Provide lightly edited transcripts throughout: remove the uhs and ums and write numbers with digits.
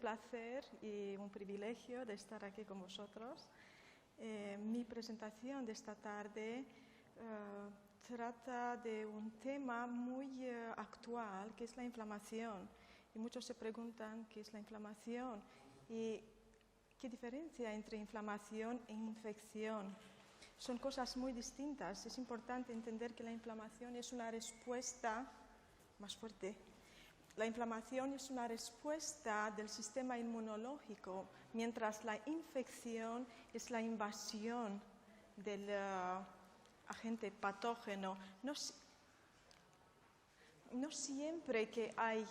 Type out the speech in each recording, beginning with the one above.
placer y un privilegio de estar aquí con vosotros. Mi presentación de esta tarde trata de un tema muy actual, que es la inflamación. Y muchos se preguntan qué es la inflamación y qué diferencia entre inflamación e infección. Son cosas muy distintas. Es importante entender que la inflamación es una respuesta más fuerte. La inflamación es una respuesta del sistema inmunológico, mientras la infección es la invasión del agente patógeno. No siempre que hay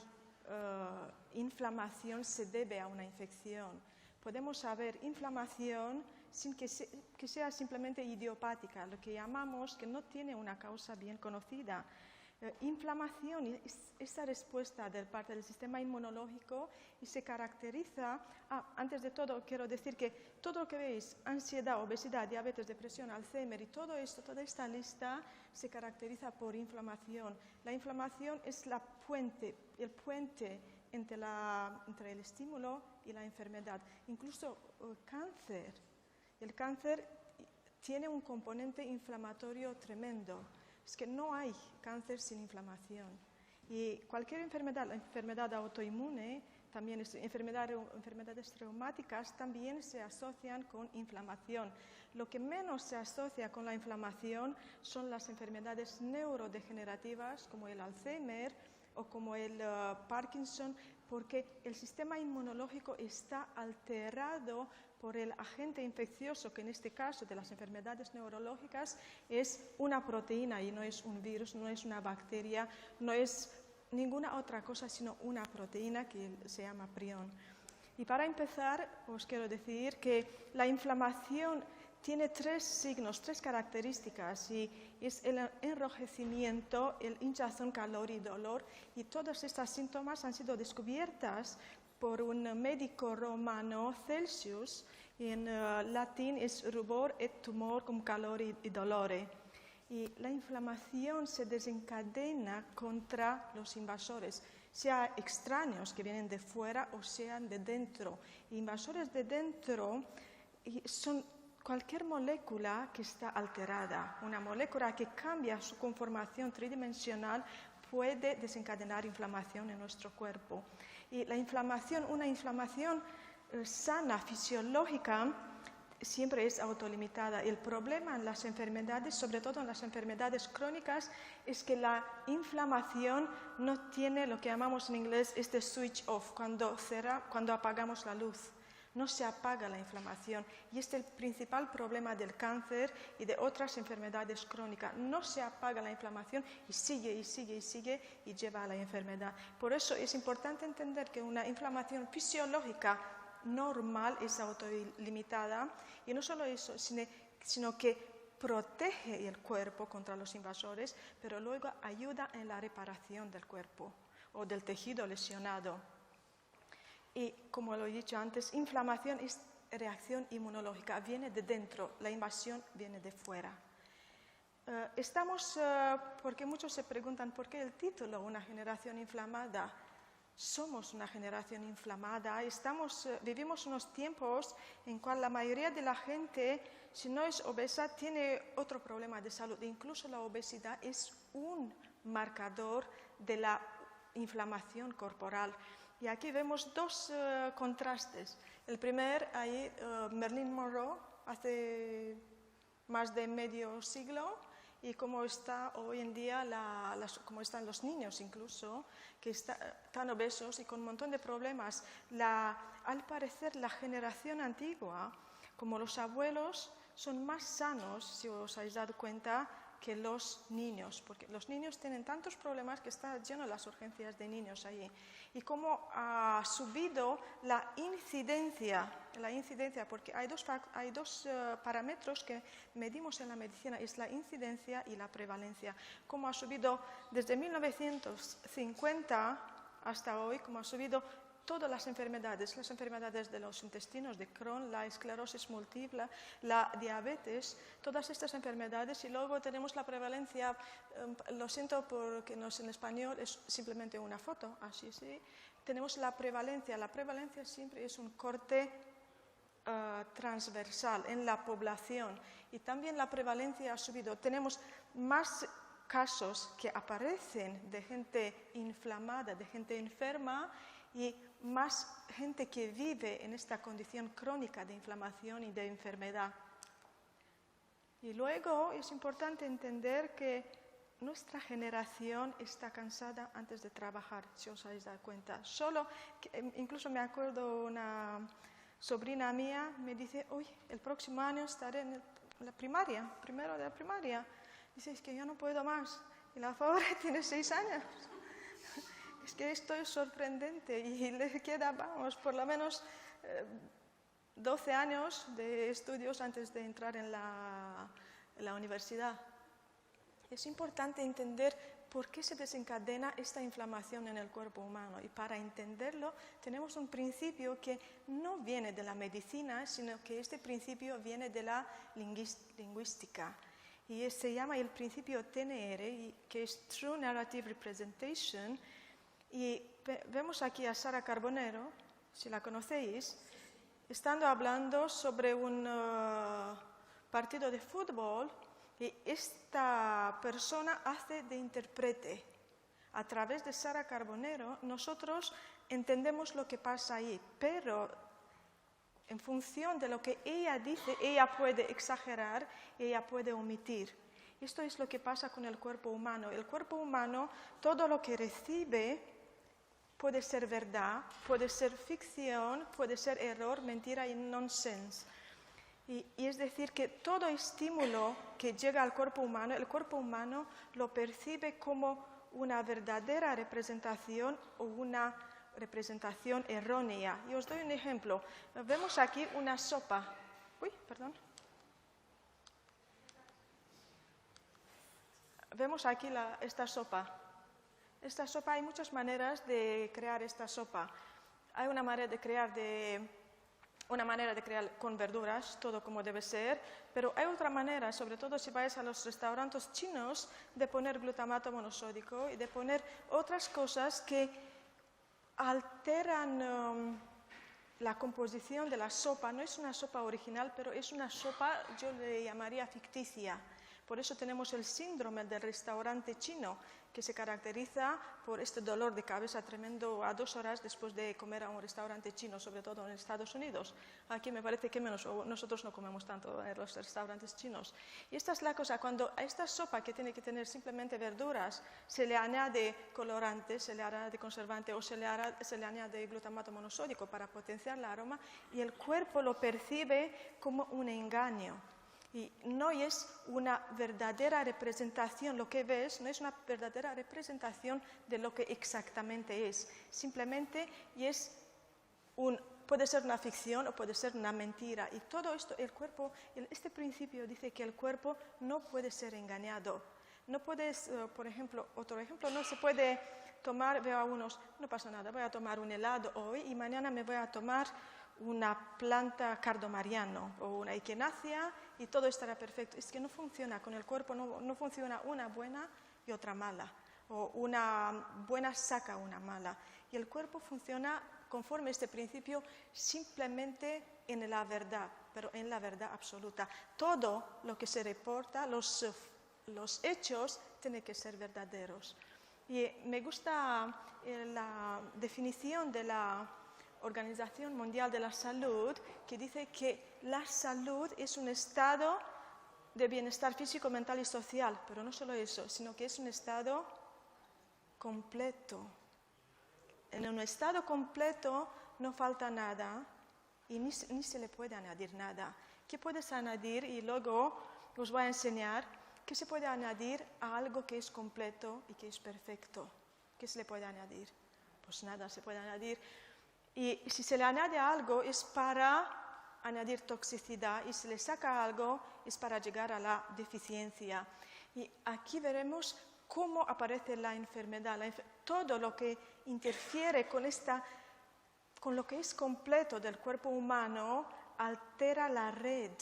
inflamación se debe a una infección. Podemos haber inflamación sin que sea simplemente idiopática, lo que llamamos que no tiene una causa bien conocida. Inflamación es esa respuesta de parte del sistema inmunológico y se caracteriza, antes de todo quiero decir que todo lo que veis, ansiedad, obesidad, diabetes, depresión, Alzheimer y todo esto, toda esta lista se caracteriza por inflamación. La inflamación es el puente entre el estímulo y la enfermedad. Incluso cáncer. El cáncer tiene un componente inflamatorio tremendo. Es que no hay cáncer sin inflamación. Y cualquier enfermedad, la enfermedad autoinmune, también enfermedades reumáticas, también se asocian con inflamación. Lo que menos se asocia con la inflamación son las enfermedades neurodegenerativas, como el Alzheimer o como el Parkinson, porque el sistema inmunológico está alterado por el agente infeccioso, que en este caso de las enfermedades neurológicas es una proteína y no es un virus, no es una bacteria, no es ninguna otra cosa sino una proteína que se llama prión. Y para empezar os quiero decir que la inflamación tiene tres signos, tres características, y es el enrojecimiento, el hinchazón, calor y dolor, y todos estos síntomas han sido descubiertas por un médico romano, Celsius, y en latín es rubor et tumor cum calor y dolore. Y la inflamación se desencadena contra los invasores, sea extraños que vienen de fuera o sean de dentro. Invasores de dentro son cualquier molécula que está alterada. Una molécula que cambia su conformación tridimensional puede desencadenar inflamación en nuestro cuerpo. Y la inflamación, una inflamación sana, fisiológica, siempre es autolimitada. El problema en las enfermedades, sobre todo en las enfermedades crónicas, es que la inflamación no tiene lo que llamamos en inglés este switch off, cuando apagamos la luz. No se apaga la inflamación y este es el principal problema del cáncer y de otras enfermedades crónicas. No se apaga la inflamación y sigue y sigue y sigue y lleva a la enfermedad. Por eso es importante entender que una inflamación fisiológica normal es autolimitada y no solo eso, sino que protege el cuerpo contra los invasores, pero luego ayuda en la reparación del cuerpo o del tejido lesionado. Y como lo he dicho antes, inflamación es reacción inmunológica, viene de dentro, la invasión viene de fuera. Porque muchos se preguntan por qué el título, una generación inflamada. Somos una generación inflamada, vivimos unos tiempos en cual la mayoría de la gente, si no es obesa, tiene otro problema de salud. Incluso la obesidad es un marcador de la inflamación corporal. Y aquí vemos dos contrastes. El primer, ahí Marilyn Monroe, hace más de medio siglo, y cómo está hoy en día, cómo están los niños incluso, que están tan obesos y con un montón de problemas. Al parecer, la generación antigua, como los abuelos, son más sanos, si os habéis dado cuenta, que los niños, porque los niños tienen tantos problemas que está lleno de las urgencias de niños allí. Y cómo ha subido la incidencia, porque hay dos parámetros que medimos en la medicina, es la incidencia y la prevalencia. Cómo ha subido desde 1950 hasta hoy, cómo ha subido todas las enfermedades de los intestinos, de Crohn, la esclerosis múltiple, la diabetes, todas estas enfermedades, y luego tenemos la prevalencia, lo siento porque no es en español, es simplemente una foto, así sí, tenemos la prevalencia. La prevalencia siempre es un corte transversal en la población y también la prevalencia ha subido. Tenemos más casos que aparecen de gente inflamada, de gente enferma y más gente que vive en esta condición crónica de inflamación y de enfermedad. Y luego es importante entender que nuestra generación está cansada antes de trabajar, si os habéis dado cuenta. Incluso me acuerdo una sobrina mía me dice, uy, el próximo año estaré en la primaria, primero de la primaria. Dice, es que yo no puedo más. Y la pobre tiene 6 años. Es que esto es sorprendente y le queda, vamos, por lo menos 12 años de estudios antes de entrar en la universidad. Es importante entender por qué se desencadena esta inflamación en el cuerpo humano y para entenderlo tenemos un principio que no viene de la medicina, sino que este principio viene de la lingüística y se llama el principio TNR, que es True Narrative Representation, y vemos aquí a Sara Carbonero, si la conocéis, estando hablando sobre un partido de fútbol. Y esta persona hace de intérprete. A través de Sara Carbonero, nosotros entendemos lo que pasa ahí, pero en función de lo que ella dice, ella puede exagerar, ella puede omitir. Esto es lo que pasa con el cuerpo humano. El cuerpo humano, todo lo que recibe puede ser verdad, puede ser ficción, puede ser error, mentira y nonsense. Y es decir, que todo estímulo que llega al cuerpo humano, el cuerpo humano lo percibe como una verdadera representación o una representación errónea. Y os doy un ejemplo. Vemos aquí una sopa. Uy, perdón. Vemos aquí esta sopa. Esta sopa, hay muchas maneras de crear esta sopa. Hay una manera de crear con verduras, todo como debe ser, pero hay otra manera, sobre todo si vais a los restaurantes chinos, de poner glutamato monosódico y de poner otras cosas que alteran la composición de la sopa. No es una sopa original, pero es una sopa, yo le llamaría ficticia. Por eso tenemos el síndrome del restaurante chino, que se caracteriza por este dolor de cabeza tremendo a 2 horas después de comer a un restaurante chino, sobre todo en Estados Unidos. Aquí me parece que nosotros no comemos tanto en los restaurantes chinos. Y esta es la cosa, cuando a esta sopa que tiene que tener simplemente verduras, se le añade colorante, se le añade conservante o se le añade glutamato monosódico para potenciar el aroma, y el cuerpo lo percibe como un engaño. Y no es una verdadera representación, lo que ves no es una verdadera representación de lo que exactamente es. Simplemente puede ser una ficción o puede ser una mentira. Y todo esto, el cuerpo, este principio dice que el cuerpo no puede ser engañado. No puedes, por ejemplo, otro ejemplo, no se puede tomar, veo a unos, no pasa nada, voy a tomar un helado hoy y mañana me voy a tomar una planta cardomariano o una equinacia y todo estará perfecto. Es que no funciona con el cuerpo, no funciona una buena y otra mala, o una buena saca una mala. Y el cuerpo funciona conforme a este principio simplemente en la verdad, pero en la verdad absoluta. Todo lo que se reporta, los hechos, tienen que ser verdaderos. Y me gusta la definición de la Organización Mundial de la Salud, que dice que la salud es un estado de bienestar físico, mental y social, pero no solo eso, sino que es un estado completo. En un estado completo no falta nada y ni se le puede añadir nada. ¿Qué puedes añadir? Y luego os voy a enseñar qué se puede añadir a algo que es completo y que es perfecto. ¿Qué se le puede añadir? Pues nada, se puede añadir. Y si se le añade algo es para añadir toxicidad y si le saca algo es para llegar a la deficiencia. Y aquí veremos cómo aparece la enfermedad. Todo lo que interfiere con lo que es completo del cuerpo humano altera la red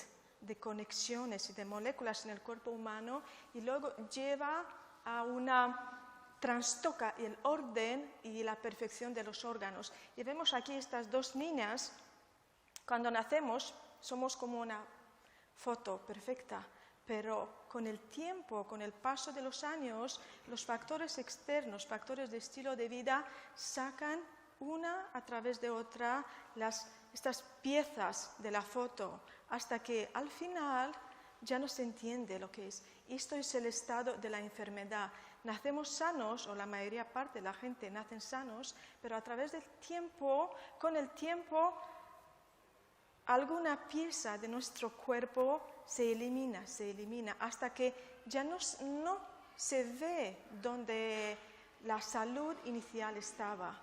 de conexiones y de moléculas en el cuerpo humano y luego lleva a una trastoca el orden y la perfección de los órganos. Y vemos aquí estas dos niñas, cuando nacemos somos como una foto perfecta, pero con el tiempo, con el paso de los años, los factores externos, factores de estilo de vida, sacan una a través de otra estas piezas de la foto, hasta que al final ya no se entiende lo que es. Esto es el estado de la enfermedad. Nacemos sanos, o la mayoría parte de la gente nacen sanos, pero a través del tiempo, con el tiempo, alguna pieza de nuestro cuerpo se elimina, hasta que ya no se ve donde la salud inicial estaba.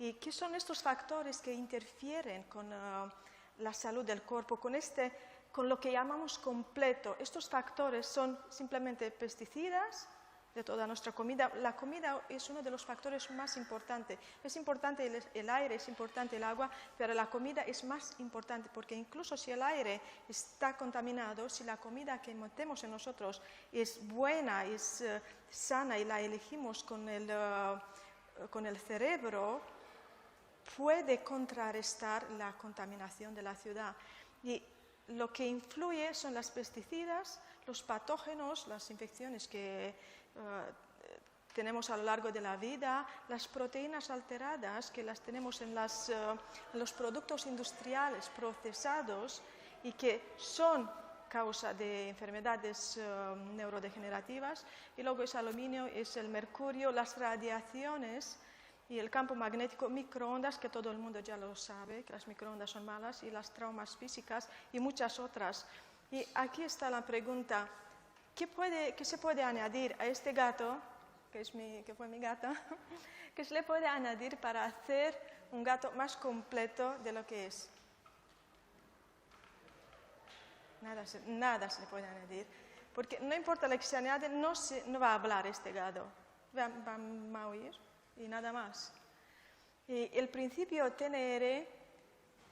¿Y qué son estos factores que interfieren con la salud del cuerpo, con lo que llamamos completo? Estos factores son simplemente pesticidas de toda nuestra comida. La comida es uno de los factores más importantes. Es importante el aire, es importante el agua, pero la comida es más importante, porque incluso si el aire está contaminado, si la comida que metemos en nosotros es buena, es sana y la elegimos con el cerebro, puede contrarrestar la contaminación de la ciudad. Y lo que influye son los pesticidas, los patógenos, las infecciones que tenemos a lo largo de la vida, las proteínas alteradas que las tenemos en los productos industriales procesados y que son causa de enfermedades neurodegenerativas, y luego es aluminio, es el mercurio, las radiaciones y el campo magnético, microondas, que todo el mundo ya lo sabe, que las microondas son malas, y las traumas físicas y muchas otras. Y aquí está la pregunta: ¿qué se puede añadir a este gato, que fue mi gata, qué se le puede añadir para hacer un gato más completo de lo que es? Nada se le puede añadir, porque no importa lo que se añade, no va a hablar este gato, va a oír y nada más. Y el principio TNR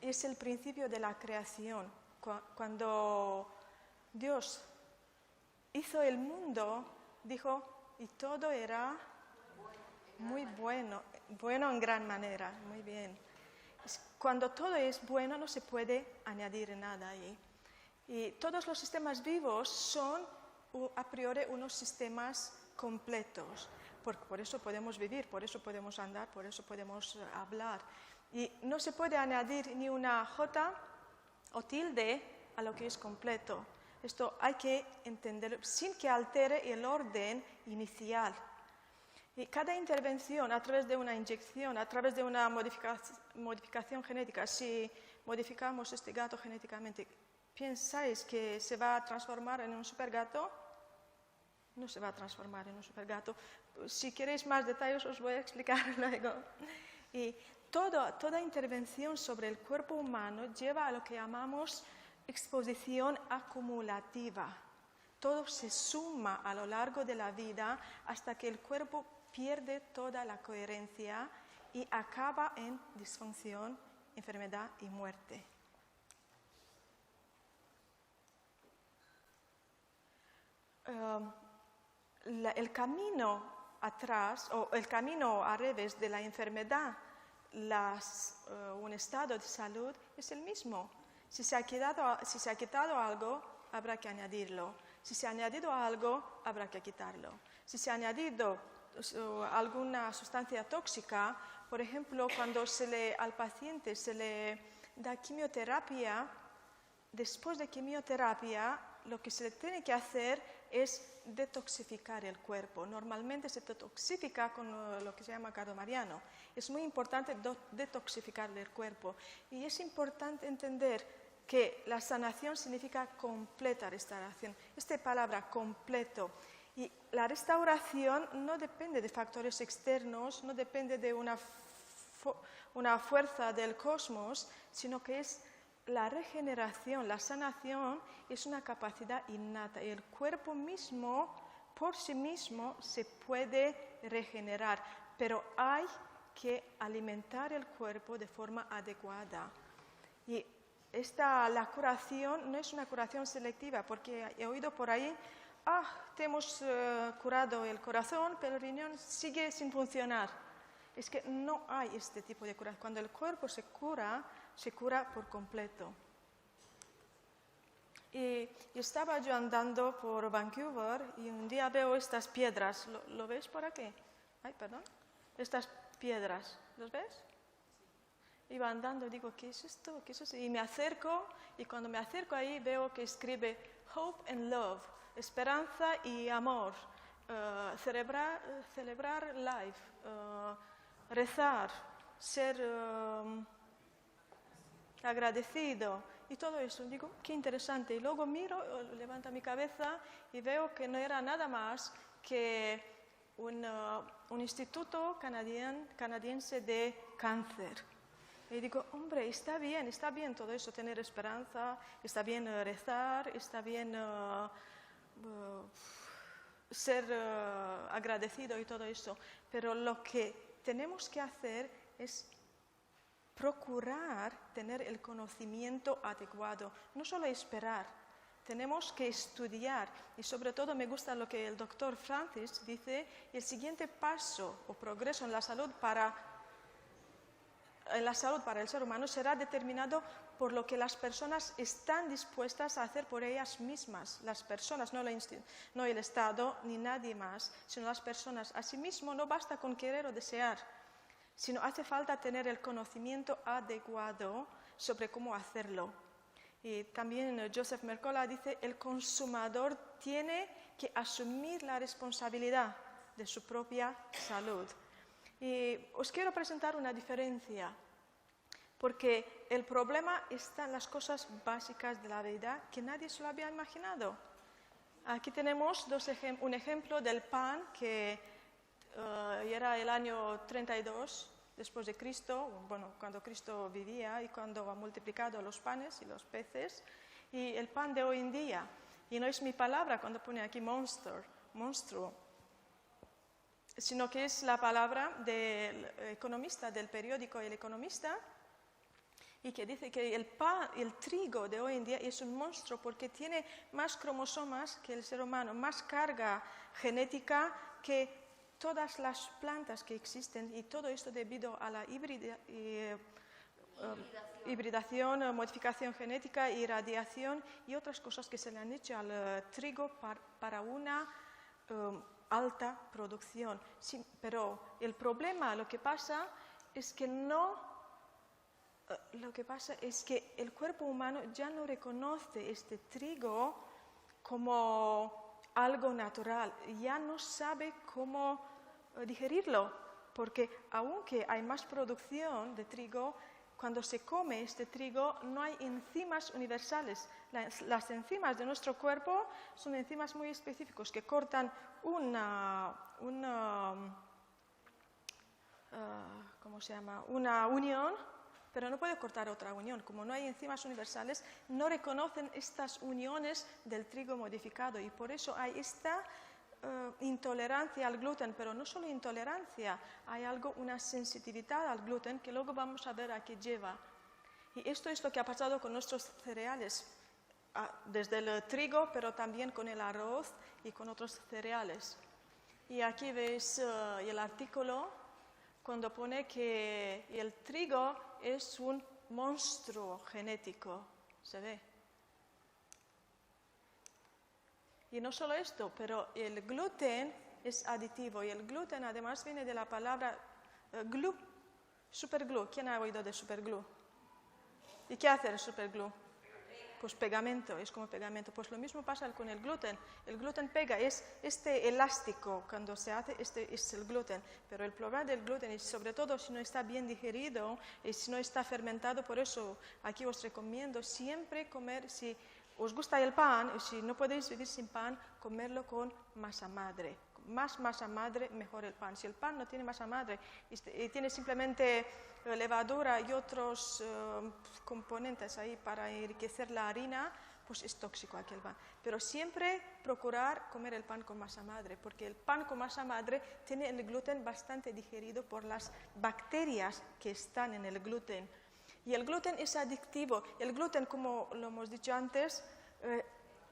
es el principio de la creación. Cuando Dios hizo el mundo, dijo, y todo era muy bueno, bueno en gran manera, muy bien. Cuando todo es bueno, no se puede añadir nada ahí. Y todos los sistemas vivos son a priori unos sistemas completos. Por eso podemos vivir, por eso podemos andar, por eso podemos hablar. Y no se puede añadir ni una J o tilde a lo que es completo. Esto hay que entenderlo sin que altere el orden inicial. Y cada intervención a través de una inyección, a través de una modificación genética, si modificamos este gato genéticamente, ¿pensáis que se va a transformar en un supergato? No se va a transformar en un supergato. Si queréis más detalles os voy a explicar luego. Y toda intervención sobre el cuerpo humano lleva a lo que llamamos exposición acumulativa. Todo se suma a lo largo de la vida hasta que el cuerpo pierde toda la coherencia y acaba en disfunción, enfermedad y muerte. El camino atrás, o el camino al revés de la enfermedad, un estado de salud, es el mismo. Si se ha quitado algo, habrá que añadirlo. Si se ha añadido algo, habrá que quitarlo. Si se ha añadido alguna sustancia tóxica, por ejemplo, cuando al paciente se le da quimioterapia, después de quimioterapia, lo que se tiene que hacer es detoxificar el cuerpo. Normalmente se detoxifica con lo que se llama cardo mariano. Es muy importante detoxificar el cuerpo. Y es importante entender que la sanación significa completa restauración. Esta palabra completo. Y la restauración no depende de factores externos, no depende de una fuerza del cosmos, sino que es la regeneración, la sanación es una capacidad innata. El cuerpo mismo, por sí mismo, se puede regenerar, pero hay que alimentar el cuerpo de forma adecuada. Y la curación no es una curación selectiva, porque he oído por ahí te hemos curado el corazón, pero el riñón sigue sin funcionar. Es que no hay este tipo de cura. Cuando el cuerpo se cura por completo. Y estaba yo andando por Vancouver y un día veo estas piedras. ¿Lo ves por aquí? Ay, perdón. Estas piedras, ¿los ves? Iba andando y digo, ¿qué es esto? ¿Qué es eso? Y me acerco, y cuando me acerco ahí veo que escribe Hope and Love, esperanza y amor, celebrar life, rezar, ser agradecido y todo eso. Digo, qué interesante. Y luego miro, levanto mi cabeza y veo que no era nada más que un instituto canadiense de cáncer. Y digo, hombre, está bien todo eso, tener esperanza, está bien rezar, está bien ser agradecido y todo eso. Pero lo que tenemos que hacer es procurar tener el conocimiento adecuado, no solo esperar, tenemos que estudiar. Y sobre todo me gusta lo que el doctor Francis dice, el siguiente paso o progreso en la salud para el ser humano será determinado por lo que las personas están dispuestas a hacer por ellas mismas. Las personas, no el Estado ni nadie más, sino las personas. Asimismo, no basta con querer o desear, sino hace falta tener el conocimiento adecuado sobre cómo hacerlo. Y también Joseph Mercola dice, el consumador tiene que asumir la responsabilidad de su propia salud. Y os quiero presentar una diferencia, porque el problema está en las cosas básicas de la vida que nadie se lo había imaginado. Aquí tenemos un ejemplo del pan que era el año 32 después de Cristo, bueno, cuando Cristo vivía y cuando ha multiplicado los panes y los peces, y el pan de hoy en día. Y no es mi palabra cuando pone aquí monstruo, sino que es la palabra del economista, del periódico El Economista, y que dice que el trigo de hoy en día es un monstruo porque tiene más cromosomas que el ser humano, más carga genética que todas las plantas que existen, y todo esto debido a la hibridación, modificación genética, irradiación y otras cosas que se le han hecho al trigo para una alta producción. Sí, pero el problema, lo que pasa es que el cuerpo humano ya no reconoce este trigo como algo natural, ya no sabe cómo digerirlo, porque aunque hay más producción de trigo, cuando se come este trigo no hay enzimas universales. Las enzimas de nuestro cuerpo son enzimas muy específicos que cortan una unión, pero no puede cortar otra unión. Como no hay enzimas universales, no reconocen estas uniones del trigo modificado, y por eso hay esta intolerancia al gluten, pero no solo intolerancia, hay una sensitividad al gluten que luego vamos a ver a qué lleva. Y esto es lo que ha pasado con nuestros cereales, desde el trigo, pero también con el arroz y con otros cereales. Y aquí veis el artículo cuando pone que el trigo es un monstruo genético, ¿se ve? Y no solo esto, pero el gluten es aditivo, y el gluten además viene de la palabra glue, superglue. ¿Quién ha oído de superglue? ¿Y qué hace el superglue? Pues pegamento, es como pegamento. Pues lo mismo pasa con el gluten. El gluten pega, es este elástico cuando se hace, este es el gluten. Pero el problema del gluten es, sobre todo si no está bien digerido y si no está fermentado, por eso aquí os recomiendo siempre comer, si os gusta el pan, y si no podéis vivir sin pan, comerlo con masa madre. Más masa madre, mejor el pan. Si el pan no tiene masa madre y tiene simplemente levadura y otros componentes ahí para enriquecer la harina, pues es tóxico aquel pan. Pero siempre procurar comer el pan con masa madre, porque el pan con masa madre tiene el gluten bastante digerido por las bacterias que están en el gluten. Y el gluten es adictivo. El gluten, como lo hemos dicho antes,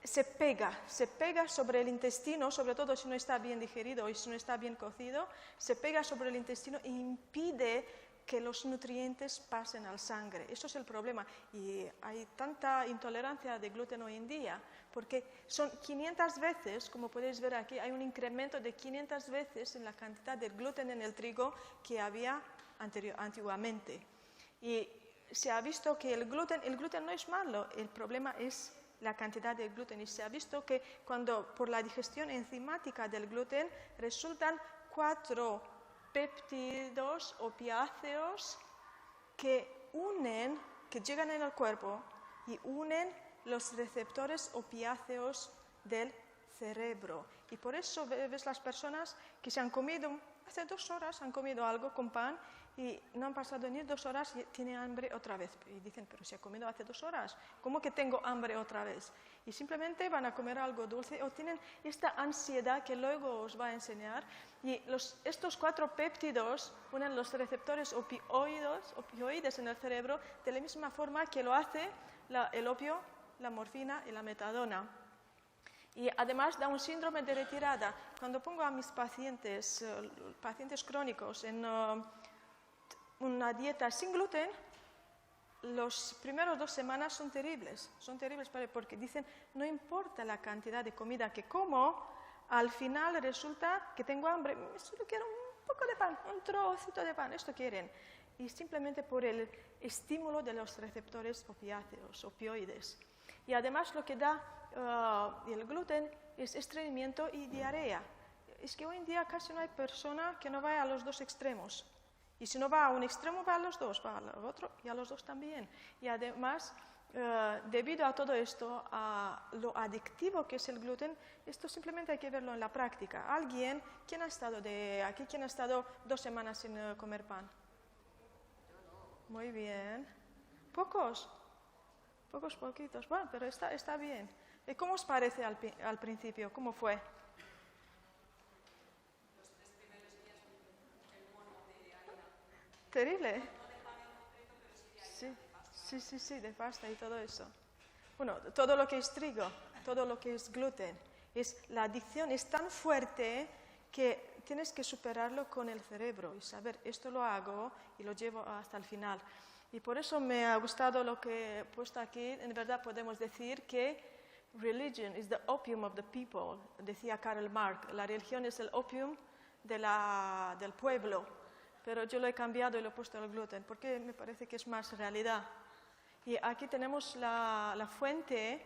se pega sobre el intestino, sobre todo si no está bien digerido y si no está bien cocido, se pega sobre el intestino e impide que los nutrientes pasen al sangre. Eso es el problema. Y hay tanta intolerancia de gluten hoy en día, porque son 500 veces, como podéis ver aquí, hay un incremento de 500 veces en la cantidad de gluten en el trigo que había antiguamente. Y se ha visto que el gluten no es malo, el problema es la cantidad de gluten, y se ha visto que cuando por la digestión enzimática del gluten resultan 4 péptidos opiáceos que llegan en el cuerpo y unen los receptores opiáceos del cerebro. Y por eso ves las personas que se han comido, hace 2 horas han comido algo con pan y no han pasado ni 2 horas y tienen hambre otra vez. Y dicen, pero si he comido hace 2 horas, ¿cómo que tengo hambre otra vez? Y simplemente van a comer algo dulce o tienen esta ansiedad que luego os va a enseñar. Y estos 4 péptidos unen los receptores opioides en el cerebro de la misma forma que lo hace el opio, la morfina y la metadona. Y además da un síndrome de retirada. Cuando pongo a mis pacientes crónicos en una dieta sin gluten, los primeros 2 semanas son terribles porque dicen, no importa la cantidad de comida que como, al final resulta que tengo hambre, solo quiero un poco de pan, un trocito de pan, esto quieren. Y simplemente por el estímulo de los receptores opioides. Y además lo que da el gluten es estreñimiento y diarrea. Es que hoy en día casi no hay persona que no vaya a los 2 extremos. Y si no va a un extremo, va a los 2, va al otro y a los 2 también. Y además, debido a todo esto, a lo adictivo que es el gluten, esto simplemente hay que verlo en la práctica. ¿Quién ha estado aquí? ¿Quién ha estado 2 semanas sin comer pan? Muy bien. Poquitos. Bueno, pero está bien. ¿Y cómo os parece al principio? ¿Cómo fue? Terrible. Sí, de pasta y todo eso. Bueno, todo lo que es trigo, todo lo que es gluten, la adicción es tan fuerte que tienes que superarlo con el cerebro y saber, esto lo hago y lo llevo hasta el final. Y por eso me ha gustado lo que he puesto aquí. En verdad podemos decir que religion is the opium of the people, decía Karl Marx. La religión es el opium del pueblo. Pero yo lo he cambiado y lo he puesto al gluten, porque me parece que es más realidad. Y aquí tenemos la fuente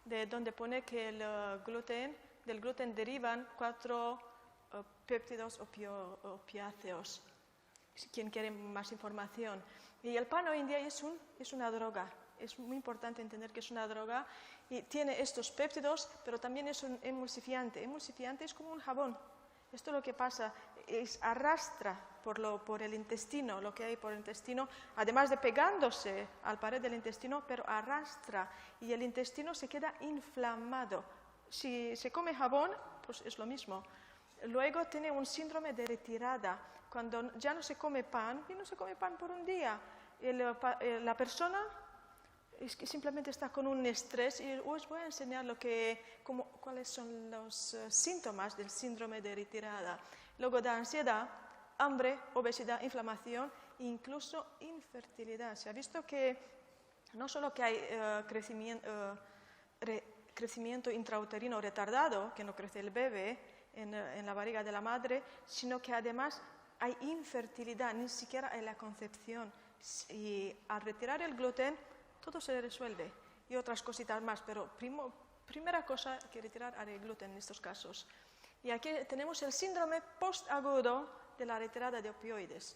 de donde pone que del gluten derivan 4 péptidos opiáceos. Quien quiere más información. Y el pan hoy en día es una droga. Es muy importante entender que es una droga y tiene estos péptidos, pero también es un emulsifiante. Emulsifiante es como un jabón. Esto es lo que pasa, arrastra por el intestino, lo que hay por el intestino, además de pegándose al pared del intestino, pero arrastra y el intestino se queda inflamado. Si se come jabón, pues es lo mismo. Luego tiene un síndrome de retirada, cuando ya no se come pan, y no se come pan por un día. La persona es que simplemente está con un estrés y os voy a enseñar cuáles son los síntomas del síndrome de retirada. Luego da ansiedad, hambre, obesidad, inflamación e incluso infertilidad. Se ha visto que no solo que hay crecimiento intrauterino retardado, que no crece el bebé en la barriga de la madre, sino que además hay infertilidad, ni siquiera en la concepción. Y al retirar el gluten, todo se resuelve y otras cositas más, pero primera cosa que retirar el gluten en estos casos. Y aquí tenemos el síndrome postagudo de la retirada de opioides.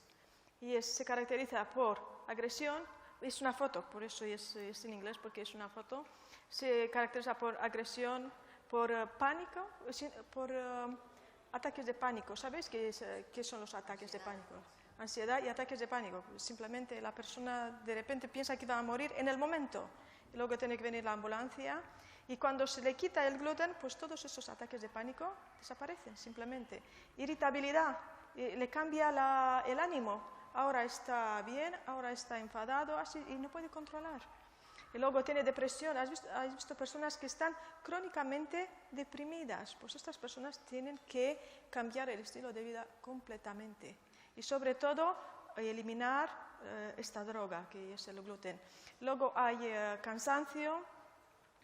Y se caracteriza por agresión, es una foto, por eso es en inglés, porque es una foto. Se caracteriza por agresión, por pánico, por ataques de pánico. ¿Sabéis qué son los ataques de pánico? Ansiedad y ataques de pánico. Simplemente la persona de repente piensa que va a morir en el momento. Y luego tiene que venir la ambulancia. Y cuando se le quita el gluten, pues todos esos ataques de pánico desaparecen simplemente. Irritabilidad, le cambia el ánimo. Ahora está bien, ahora está enfadado, así, y no puede controlar. Y luego tiene depresión. ¿Has visto personas que están crónicamente deprimidas? Pues estas personas tienen que cambiar el estilo de vida completamente. Y sobre todo, eliminar esta droga, que es el gluten. Luego hay cansancio,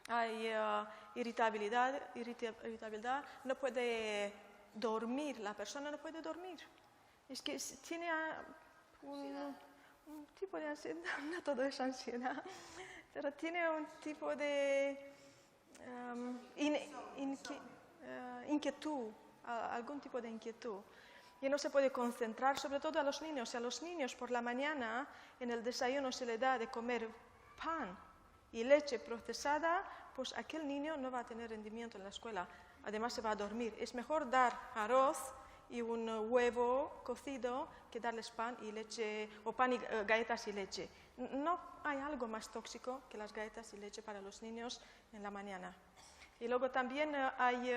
hay irritabilidad, no puede dormir, la persona no puede dormir. Es que tiene un tipo de ansiedad, no todo es ansiedad, pero tiene un tipo de inquietud, algún tipo de inquietud. Y no se puede concentrar, sobre todo a los niños. Si a los niños por la mañana en el desayuno se le da de comer pan y leche procesada, pues aquel niño no va a tener rendimiento en la escuela. Además se va a dormir. Es mejor dar arroz y un huevo cocido que darles pan y leche, o pan y galletas y leche. No hay algo más tóxico que las galletas y leche para los niños en la mañana. Y luego también hay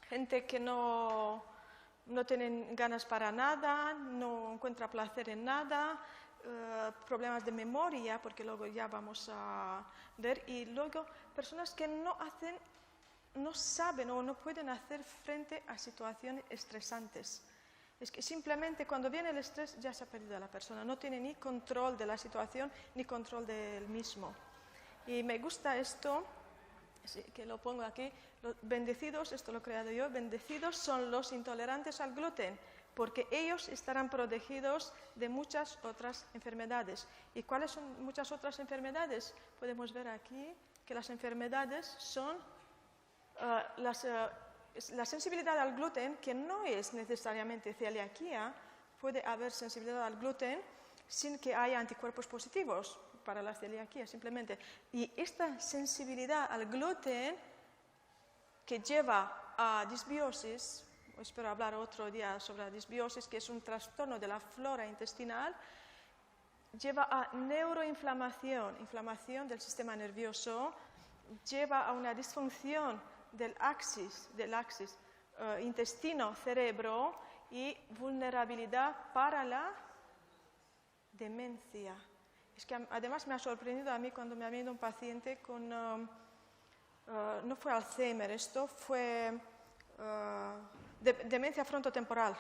gente que no tienen ganas para nada, no encuentra placer en nada, problemas de memoria, porque luego ya vamos a ver, y luego personas que no saben o no pueden hacer frente a situaciones estresantes. Es que simplemente cuando viene el estrés ya se ha perdido la persona, no tiene ni control de la situación ni control del mismo. Y me gusta esto, que lo pongo aquí, los bendecidos, esto lo he creado yo, bendecidos son los intolerantes al gluten, porque ellos estarán protegidos de muchas otras enfermedades. ¿Y cuáles son muchas otras enfermedades? Podemos ver aquí que las enfermedades son la sensibilidad al gluten, que no es necesariamente celiaquía, puede haber sensibilidad al gluten sin que haya anticuerpos positivos para la celiaquía, simplemente. Y esta sensibilidad al gluten que lleva a disbiosis, espero hablar otro día sobre la disbiosis, que es un trastorno de la flora intestinal, lleva a neuroinflamación, inflamación del sistema nervioso, lleva a una disfunción del axis intestino-cerebro y vulnerabilidad para la demencia. Es que además me ha sorprendido a mí cuando me ha venido un paciente con, no fue Alzheimer, esto fue demencia frontotemporal.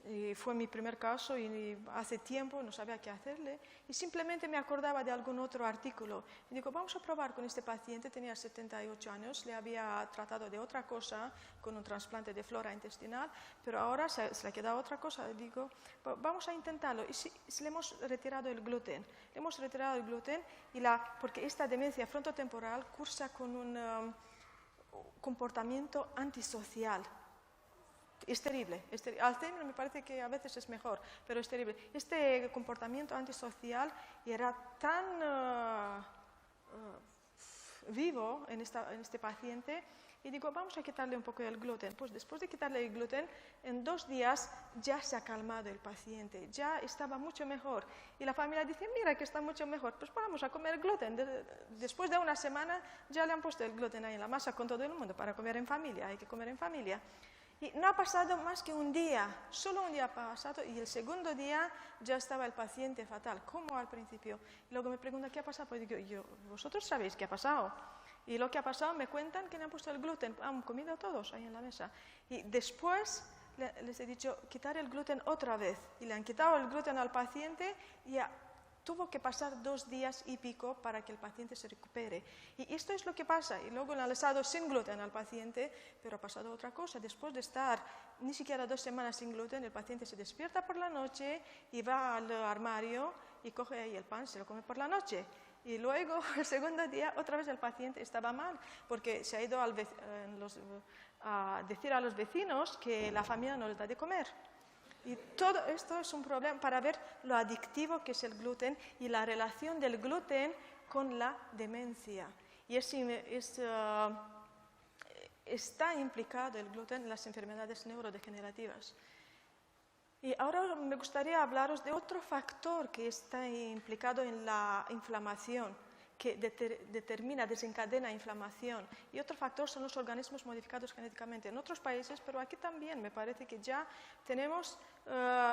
Y fue mi primer caso y hace tiempo no sabía qué hacerle y simplemente me acordaba de algún otro artículo. Y digo, vamos a probar con este paciente, tenía 78 años, le había tratado de otra cosa con un trasplante de flora intestinal, pero ahora se le ha quedado otra cosa. Digo, vamos a intentarlo. Y si le hemos retirado el gluten. Le hemos retirado el gluten porque esta demencia frontotemporal cursa con un comportamiento antisocial. Es terrible. Alzheimer me parece que a veces es mejor, pero es terrible. Este comportamiento antisocial era tan vivo en este paciente y digo, vamos a quitarle un poco el gluten. Pues después de quitarle el gluten, en 2 días ya se ha calmado el paciente, ya estaba mucho mejor. Y la familia dice, mira que está mucho mejor, pues vamos a comer gluten. Después de una semana ya le han puesto el gluten ahí en la masa con todo el mundo para comer en familia, hay que comer en familia. Y no ha pasado más que un día, solo un día ha pasado y el segundo día ya estaba el paciente fatal, como al principio. Y luego me pregunta, ¿qué ha pasado? Pues digo, vosotros sabéis qué ha pasado. Y lo que ha pasado, me cuentan que le han puesto el gluten, han comido todos ahí en la mesa. Y después les he dicho, quitar el gluten otra vez. Y le han quitado el gluten al paciente y tuvo que pasar 2 días y pico para que el paciente se recupere. Y esto es lo que pasa. Y luego le han dado sin gluten al paciente, pero ha pasado otra cosa. Después de estar ni siquiera 2 semanas sin gluten, el paciente se despierta por la noche y va al armario y coge ahí el pan, se lo come por la noche. Y luego, el segundo día, otra vez el paciente estaba mal, porque se ha ido a decir a los vecinos que la familia no les da de comer. Y todo esto es un problema para ver lo adictivo que es el gluten y la relación del gluten con la demencia. Y está implicado el gluten en las enfermedades neurodegenerativas. Y ahora me gustaría hablaros de otro factor que está implicado en la inflamación, que desencadena inflamación. Y otro factor son los organismos modificados genéticamente. En otros países, pero aquí también me parece que ya tenemos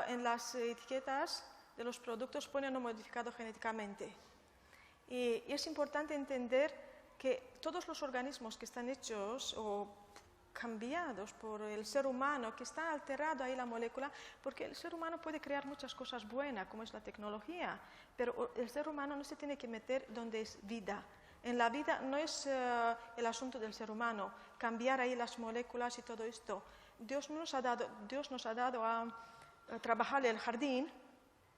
en las etiquetas de los productos ponen no modificado genéticamente. Y es importante entender que todos los organismos que están hechos o cambiados por el ser humano, que está alterado ahí la molécula, porque el ser humano puede crear muchas cosas buenas, como es la tecnología, pero el ser humano no se tiene que meter donde es vida. En la vida no es el asunto del ser humano, cambiar ahí las moléculas y todo esto. Dios nos ha dado a trabajar el jardín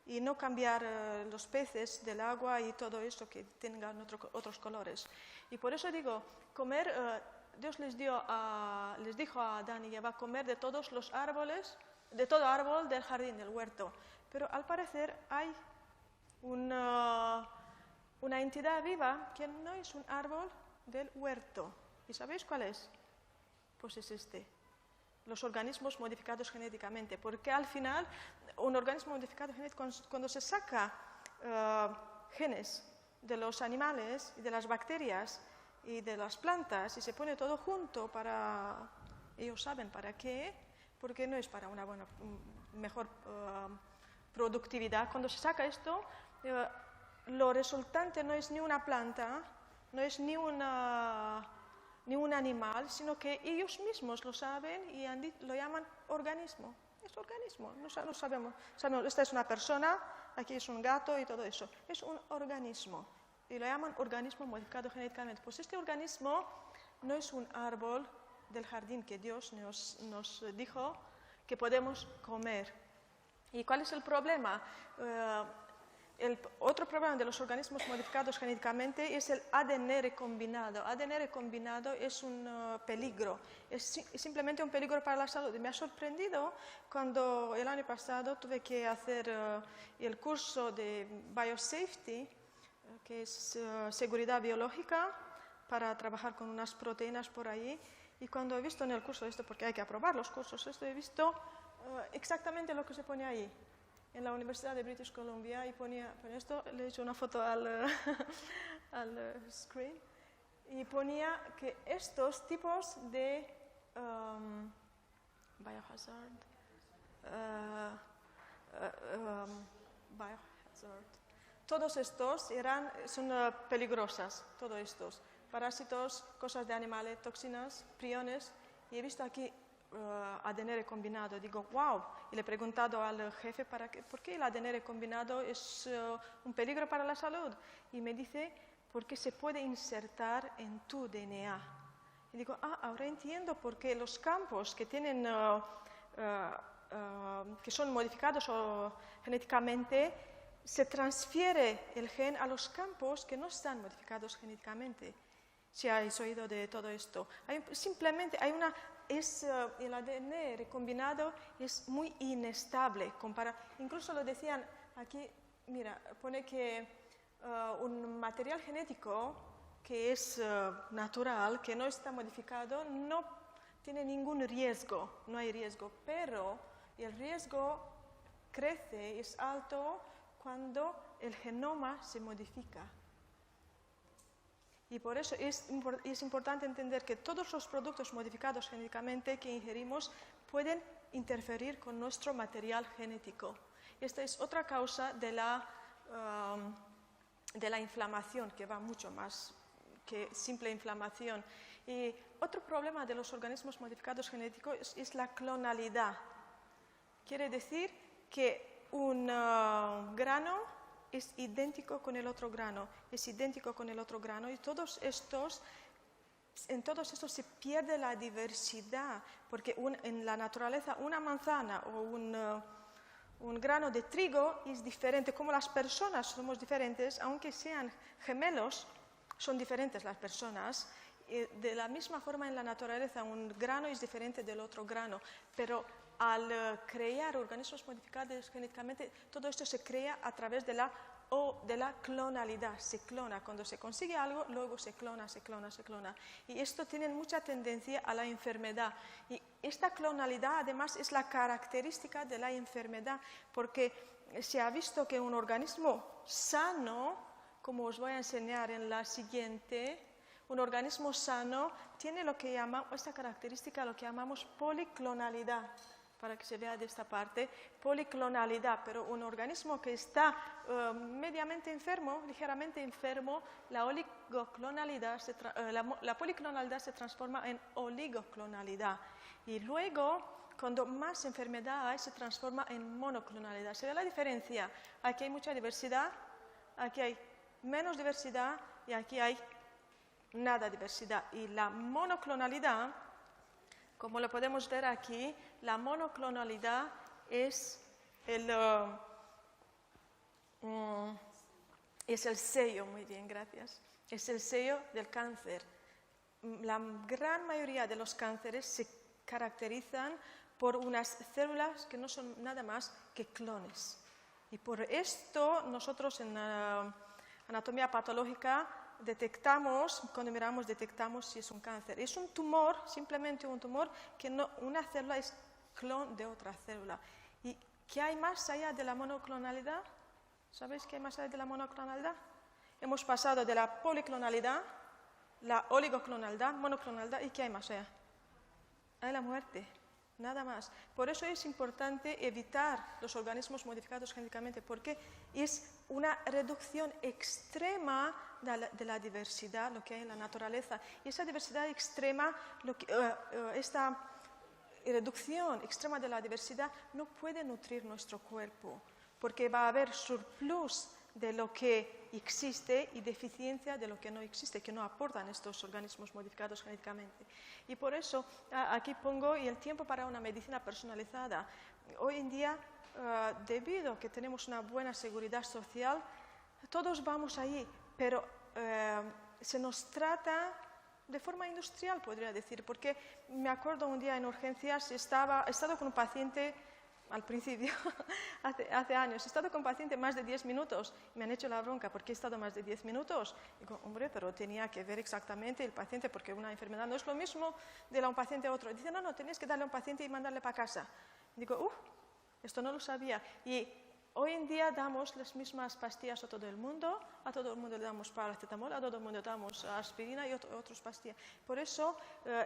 y no cambiar los peces del agua y todo eso que tengan otros colores. Y por eso digo, comer, Dios les dijo a Adán y Eva comer de todos los árboles, de todo árbol del jardín, del huerto. Pero al parecer hay una entidad viva que no es un árbol del huerto. ¿Y sabéis cuál es? Pues es este. Los organismos modificados genéticamente, porque al final un organismo modificado genéticamente, cuando se saca genes de los animales y de las bacterias y de las plantas y se pone todo junto para, ellos saben para qué, porque no es para una mejor productividad. Cuando se saca esto, lo resultante no es ni una planta, no es ni un animal, sino que ellos mismos lo saben y lo llaman organismo. Es organismo, no sabemos. Esta es una persona, aquí es un gato y todo eso. Es un organismo y lo llaman organismo modificado genéticamente. Pues este organismo no es un árbol del jardín que Dios nos dijo que podemos comer. ¿Y cuál es el problema? El otro problema de los organismos modificados genéticamente es el ADN recombinado. ADN recombinado es un peligro, es simplemente un peligro para la salud. Me ha sorprendido cuando el año pasado tuve que hacer el curso de Biosafety, que es seguridad biológica, para trabajar con unas proteínas por ahí. Y cuando he visto en el curso esto, porque hay que aprobar los cursos, he visto exactamente lo que se pone ahí. En la Universidad de British Columbia y ponía esto, le he hecho una foto al screen, y ponía que estos tipos de biohazard, todos estos son peligrosas, todos estos, parásitos, cosas de animales, toxinas, priones, y he visto aquí ADN recombinado. Digo, wow, y le he preguntado al jefe por qué el ADN recombinado es un peligro para la salud. Y me dice, porque se puede insertar en tu DNA. Y digo, ahora entiendo por qué los campos que tienen, que son modificados genéticamente, se transfiere el gen a los campos que no están modificados genéticamente. Si habéis oído de todo esto. El ADN recombinado es muy inestable. Incluso lo decían aquí, mira, pone que un material genético que es natural, que no está modificado, no tiene ningún riesgo, no hay riesgo, pero el riesgo crece, es alto cuando el genoma se modifica. Y por eso es importante entender que todos los productos modificados genéticamente que ingerimos pueden interferir con nuestro material genético. Esta es otra causa de la inflamación, que va mucho más que simple inflamación. Y otro problema de los organismos modificados genéticos es la clonalidad. Quiere decir que un grano es idéntico con el otro grano, es idéntico con el otro grano, y en todos estos se pierde la diversidad, porque en la naturaleza una manzana o un grano de trigo es diferente, como las personas somos diferentes, aunque sean gemelos, son diferentes las personas. De la misma forma en la naturaleza un grano es diferente del otro grano, pero al crear organismos modificados genéticamente, todo esto se crea a través de la clonalidad. Se clona, cuando se consigue algo, luego se clona. Y esto tiene mucha tendencia a la enfermedad. Y esta clonalidad, además, es la característica de la enfermedad, porque se ha visto que un organismo sano, como os voy a enseñar en la siguiente, un organismo sano tiene esta característica, lo que llamamos policlonalidad. para que se vea de esta parte, policlonalidad, pero un organismo que está mediamente enfermo, ligeramente enfermo, la policlonalidad se transforma en oligoclonalidad. Y luego, cuando más enfermedad hay, se transforma en monoclonalidad. ¿Se ve la diferencia? Aquí hay mucha diversidad, aquí hay menos diversidad y aquí hay nada diversidad. Y la monoclonalidad, como lo podemos ver aquí, la monoclonalidad es el sello, muy bien, gracias, es el sello del cáncer. La gran mayoría de los cánceres se caracterizan por unas células que no son nada más que clones. Y por esto nosotros en anatomía patológica cuando miramos, detectamos si es un cáncer. Es un tumor, simplemente un tumor, que una célula es clon de otra célula. ¿Y qué hay más allá de la monoclonalidad? ¿Sabéis qué hay más allá de la monoclonalidad? Hemos pasado de la policlonalidad, la oligoclonalidad, monoclonalidad, ¿y qué hay más allá? Hay la muerte. Nada más. Por eso es importante evitar los organismos modificados genéticamente, porque es una reducción extrema de la diversidad, lo que hay en la naturaleza. Y esa diversidad extrema, esta reducción extrema de la diversidad no puede nutrir nuestro cuerpo, porque va a haber surplus de lo que existe y deficiencia de lo que no existe, que no aportan estos organismos modificados genéticamente. Y por eso aquí pongo el tiempo para una medicina personalizada. Hoy en día, debido a que tenemos una buena seguridad social, todos vamos allí, pero se nos trata de forma industrial, podría decir, porque me acuerdo un día en urgencias, he estado con un paciente al principio, hace años, he estado con paciente más de 10 minutos y me han hecho la bronca porque he estado más de 10 minutos. Digo, hombre, pero tenía que ver exactamente el paciente porque una enfermedad no es lo mismo de un paciente a otro. Dice, no, tenías que darle a un paciente y mandarle para casa. Digo, esto no lo sabía. Y hoy en día damos las mismas pastillas a todo el mundo le damos paracetamol, a todo el mundo damos aspirina y otras pastillas. Por eso,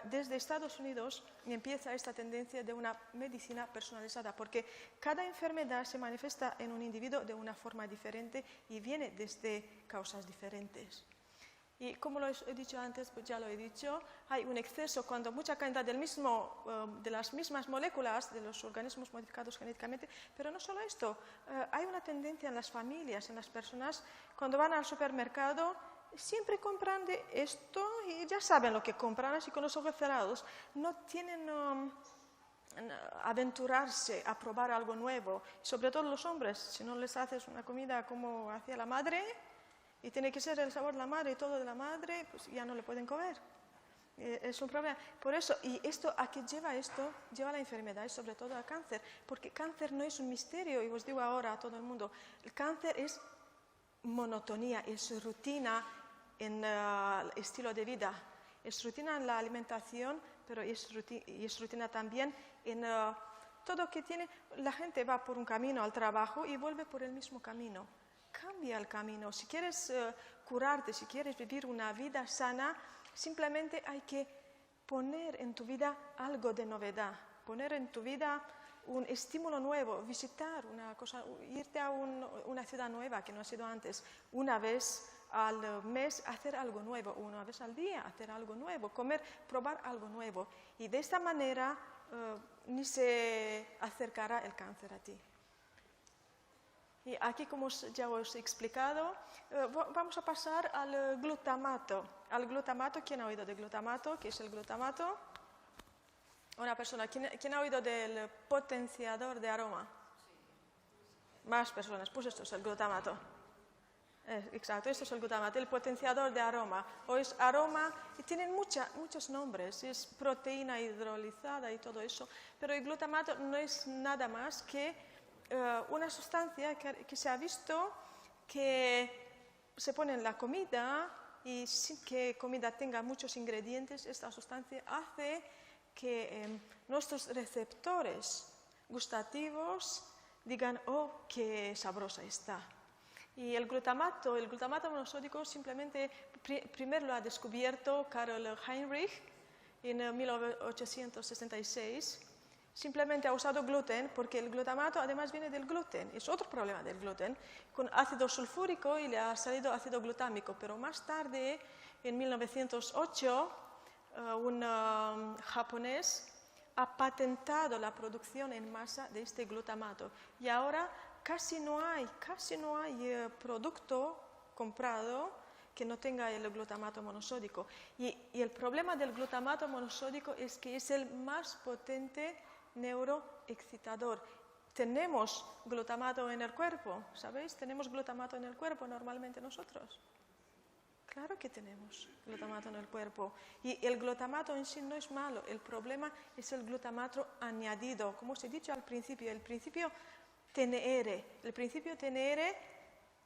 desde Estados Unidos empieza esta tendencia de una medicina personalizada, porque cada enfermedad se manifiesta en un individuo de una forma diferente y viene desde causas diferentes. Y como lo he dicho antes, pues ya lo he dicho, hay un exceso cuando mucha cantidad de las mismas moléculas de los organismos modificados genéticamente, pero no solo esto, hay una tendencia en las familias, en las personas, cuando van al supermercado, siempre compran de esto y ya saben lo que compran, así con los ojos cerrados, no tienen aventurarse a probar algo nuevo, sobre todo los hombres, si no les haces una comida como hacía la madre, y tiene que ser el sabor de la madre y todo de la madre, pues ya no le pueden comer. Es un problema. Por eso, ¿y esto a qué lleva esto? Lleva a la enfermedad y sobre todo al cáncer. Porque cáncer no es un misterio, y os digo ahora a todo el mundo, el cáncer es monotonía, es rutina en el estilo de vida, es rutina en la alimentación, pero es rutina también en todo que tiene. La gente va por un camino al trabajo y vuelve por el mismo camino. Cambia el camino. Si quieres curarte, si quieres vivir una vida sana, simplemente hay que poner en tu vida algo de novedad, poner en tu vida un estímulo nuevo, visitar una cosa, irte a una ciudad nueva que no has ido antes, una vez al mes hacer algo nuevo, una vez al día hacer algo nuevo, probar algo nuevo. Y de esta manera ni se acercará el cáncer a ti. Y aquí, como ya os he explicado, vamos a pasar al glutamato. Al glutamato, ¿quién ha oído de glutamato? ¿Qué es el glutamato? Una persona. ¿Quién ha oído del potenciador de aroma? Más personas. Pues esto es el glutamato. Exacto, esto es el glutamato, el potenciador de aroma. O es aroma, y tienen muchos nombres. Es proteína hidrolizada y todo eso. Pero el glutamato no es nada más que una sustancia que se ha visto que se pone en la comida y sin que comida tenga muchos ingredientes, esta sustancia hace que nuestros receptores gustativos digan, oh, qué sabrosa está. Y el glutamato monosódico simplemente primero lo ha descubierto Karl Heinrich en 1866. Simplemente ha usado gluten porque el glutamato además viene del gluten. Es otro problema del gluten, con ácido sulfúrico y le ha salido ácido glutámico. Pero más tarde, en 1908, un japonés ha patentado la producción en masa de este glutamato. Y ahora casi no hay producto comprado que no tenga el glutamato monosódico. Y el problema del glutamato monosódico es que es el más potente neuroexcitador. Tenemos glutamato en el cuerpo, ¿sabéis? Tenemos glutamato en el cuerpo normalmente nosotros. Claro que tenemos glutamato en el cuerpo. Y el glutamato en sí no es malo. El problema es el glutamato añadido. Como os he dicho al principio, el principio TNR. El principio TNR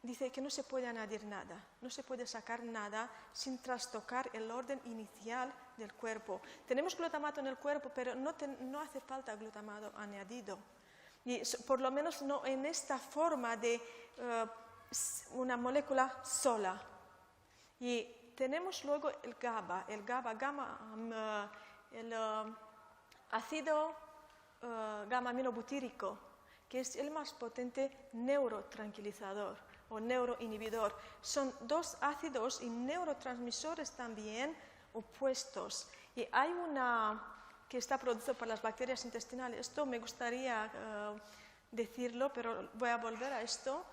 dice que no se puede añadir nada, no se puede sacar nada sin trastocar el orden inicial del cuerpo. Tenemos glutamato en el cuerpo, pero no hace falta glutamato añadido. Y por lo menos no en esta forma de una molécula sola. Y tenemos luego el GABA, el ácido gamma-aminobutírico, que es el más potente neurotranquilizador o neuroinhibidor. Son dos ácidos y neurotransmisores también opuestos. Y hay una que está producida por las bacterias intestinales. Esto me gustaría decirlo, pero voy a volver a esto.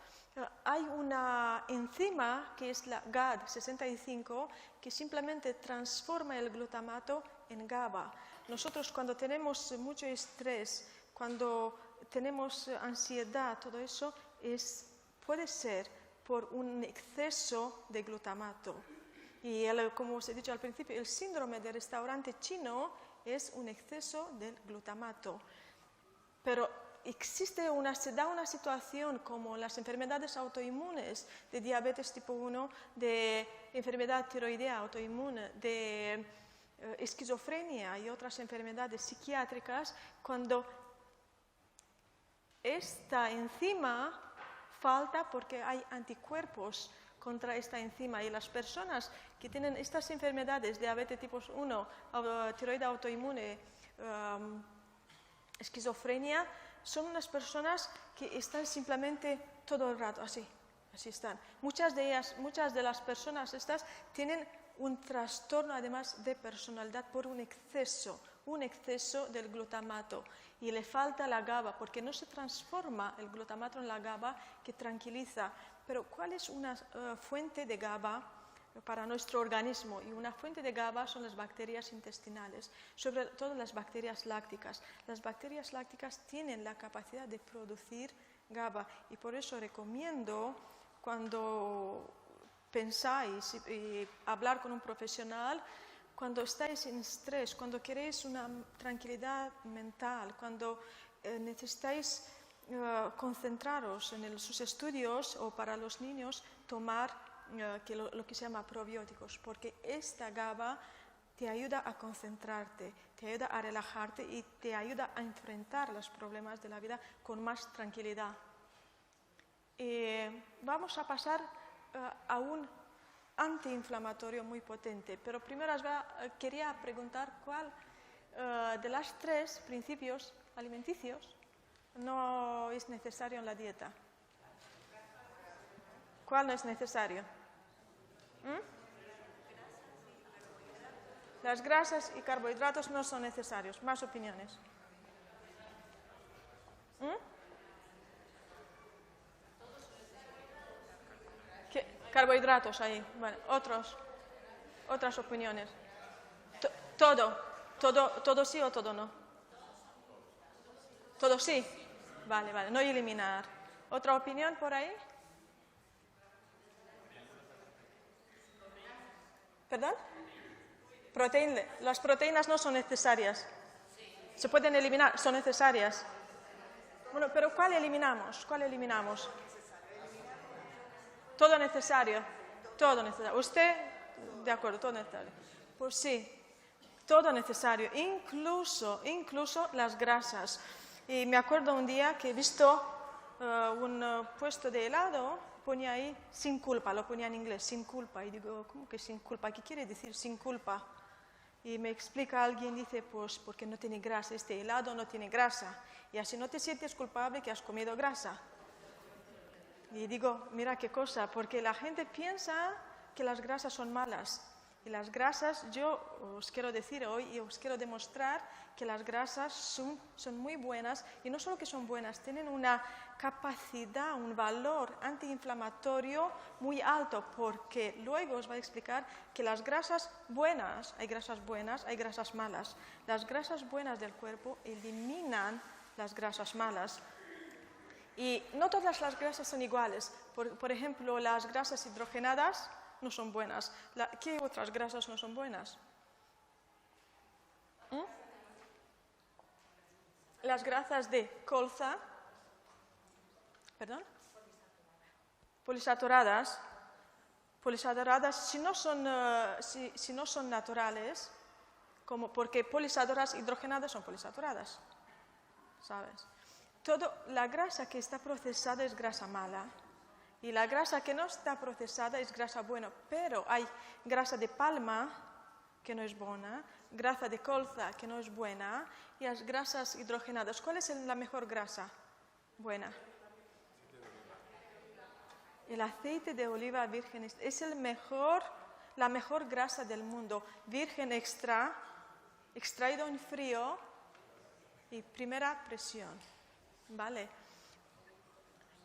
Hay una enzima que es la GAD65 que simplemente transforma el glutamato en GABA. Nosotros cuando tenemos mucho estrés, cuando tenemos ansiedad, todo eso puede ser por un exceso de glutamato. Y como os he dicho al principio, el síndrome del restaurante chino es un exceso del glutamato. Pero se da una situación como las enfermedades autoinmunes, de diabetes tipo 1, de enfermedad tiroidea autoinmune, de esquizofrenia y otras enfermedades psiquiátricas, cuando esta enzima falta porque hay anticuerpos contra esta enzima y las personas que tienen estas enfermedades, diabetes tipo 1, tiroidea autoinmune, esquizofrenia, son unas personas que están simplemente todo el rato así están. Muchas de las personas estas tienen un trastorno además de personalidad por un exceso del glutamato y le falta la GABA porque no se transforma el glutamato en la GABA que tranquiliza. Pero ¿cuál es una fuente de GABA para nuestro organismo? Y una fuente de GABA son las bacterias intestinales, sobre todo las bacterias lácticas. Las bacterias lácticas tienen la capacidad de producir GABA y por eso recomiendo cuando pensáis y hablar con un profesional, cuando estáis en estrés, cuando queréis una tranquilidad mental, cuando necesitáis concentraros en sus estudios o para los niños tomar lo que se llama probióticos, porque esta GABA te ayuda a concentrarte, te ayuda a relajarte y te ayuda a enfrentar los problemas de la vida con más tranquilidad. Vamos a pasar a un antiinflamatorio muy potente, pero primero quería preguntar cuál de los tres principios alimenticios no es necesario en la dieta. ¿Cuál no es necesario? Las grasas y carbohidratos no son necesarios. Más opiniones. Carbohidratos ahí. Bueno, otras opiniones. Todo sí o todo no. Todo sí. Vale, no eliminar. ¿Otra opinión por ahí? ¿Perdón? Las proteínas no son necesarias. Se pueden eliminar, son necesarias. Bueno, pero ¿cuál eliminamos? Todo necesario. ¿Usted? De acuerdo, todo necesario. Pues sí, todo necesario, incluso las grasas. Y me acuerdo un día que he visto un puesto de helado, ponía ahí sin culpa, lo ponía en inglés, sin culpa. Y digo, ¿cómo que sin culpa? ¿Qué quiere decir sin culpa? Y me explica alguien, dice, pues porque no tiene grasa, este helado no tiene grasa. Y así no te sientes culpable que has comido grasa. Y digo, mira qué cosa, porque la gente piensa que las grasas son malas. Y las grasas, yo os quiero decir hoy y os quiero demostrar que las grasas son muy buenas. Y no solo que son buenas, tienen una capacidad, un valor antiinflamatorio muy alto, porque luego os voy a explicar que las grasas buenas, hay grasas malas. Las grasas buenas del cuerpo eliminan las grasas malas. Y no todas las grasas son iguales. Por ejemplo, las grasas hidrogenadas no son buenas. ¿Qué otras grasas no son buenas? Las grasas de colza, ¿perdón? Polisaturadas, si no son naturales, porque polisaturadas hidrogenadas son polisaturadas, ¿sabes? La grasa que está procesada es grasa mala y la grasa que no está procesada es grasa buena, pero hay grasa de palma que no es buena, grasa de colza que no es buena y las grasas hidrogenadas. ¿Cuál es la mejor grasa buena? El aceite de oliva virgen es la mejor grasa del mundo, virgen extraído en frío y primera presión. ¿Vale?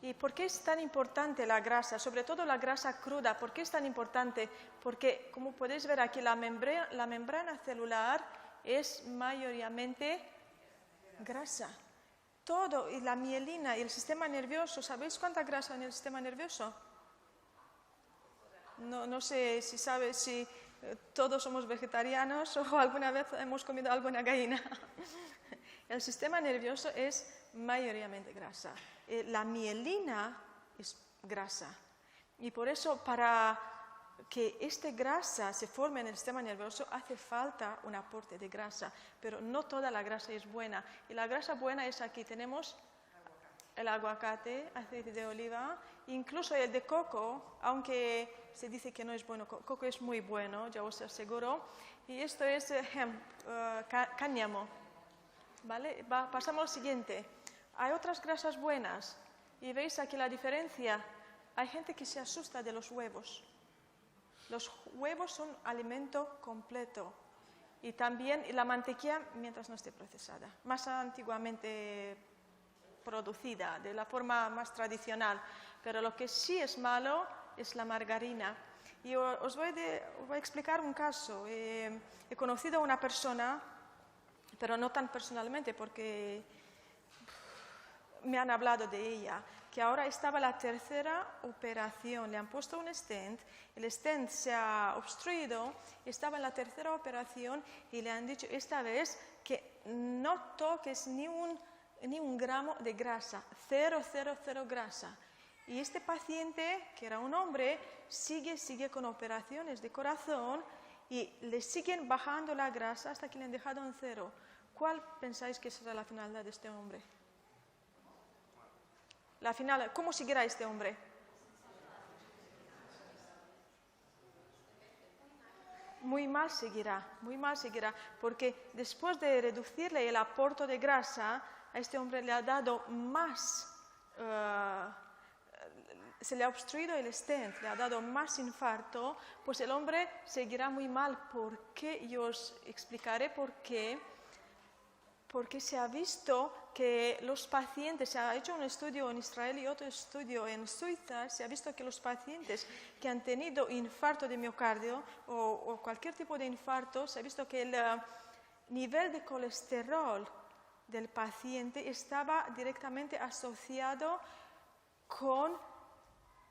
¿Y por qué es tan importante la grasa? Sobre todo la grasa cruda. ¿Por qué es tan importante? Porque, como podéis ver aquí, la membrana celular es mayoritariamente grasa. Todo, y la mielina y el sistema nervioso, ¿sabéis cuánta grasa hay en el sistema nervioso? No sé si sabes si todos somos vegetarianos o alguna vez hemos comido alguna gallina. El sistema nervioso es mayoritariamente grasa. La mielina es grasa. Y por eso, para que esta grasa se forme en el sistema nervioso, hace falta un aporte de grasa. Pero no toda la grasa es buena. Y la grasa buena es aquí. Tenemos el aguacate, aceite de oliva, incluso el de coco, aunque se dice que no es bueno. Coco es muy bueno, ya os aseguro. Y esto es cáñamo. ¿Vale? Pasamos al siguiente. Hay otras grasas buenas y veis aquí la diferencia. Hay gente que se asusta de los huevos. Los huevos son alimento completo y también la mantequilla mientras no esté procesada, más antiguamente producida, de la forma más tradicional. Pero lo que sí es malo es la margarina. Y os voy a explicar un caso. He conocido a una persona, pero no tan personalmente porque me han hablado de ella, que ahora estaba la tercera operación, le han puesto un stent, el stent se ha obstruido, estaba en la tercera operación y le han dicho esta vez que no toques ni un gramo de grasa, cero grasa. Y este paciente, que era un hombre, sigue con operaciones de corazón y le siguen bajando la grasa hasta que le han dejado en cero. ¿Cuál pensáis que será la finalidad de este hombre? ¿Cómo seguirá este hombre? Muy mal seguirá, porque después de reducirle el aporte de grasa, a este hombre le ha dado más, se le ha obstruido el stent, le ha dado más infarto, pues el hombre seguirá muy mal. ¿Por qué? Yo os explicaré por qué. Porque se ha visto que los pacientes, se ha hecho un estudio en Israel y otro estudio en Suiza, se ha visto que los pacientes que han tenido infarto de miocardio o cualquier tipo de infarto, se ha visto que el nivel de colesterol del paciente estaba directamente asociado con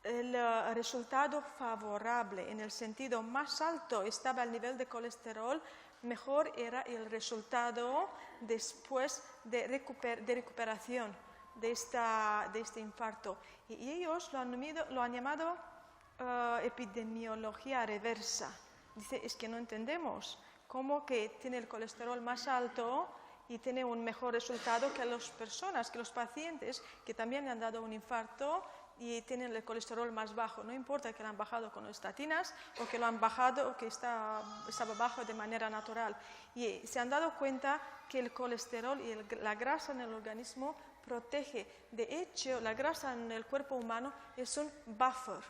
el resultado favorable. En el sentido más alto estaba el nivel de colesterol, mejor era el resultado después de recuperación de este infarto. Y ellos lo han llamado epidemiología reversa. Dice, es que no entendemos cómo que tiene el colesterol más alto y tiene un mejor resultado que los pacientes que también le han dado un infarto y tienen el colesterol más bajo. No importa que lo han bajado con estatinas o que lo han bajado o que estaba bajo de manera natural. Y se han dado cuenta que el colesterol y la grasa en el organismo protege. De hecho, la grasa en el cuerpo humano es un buffer.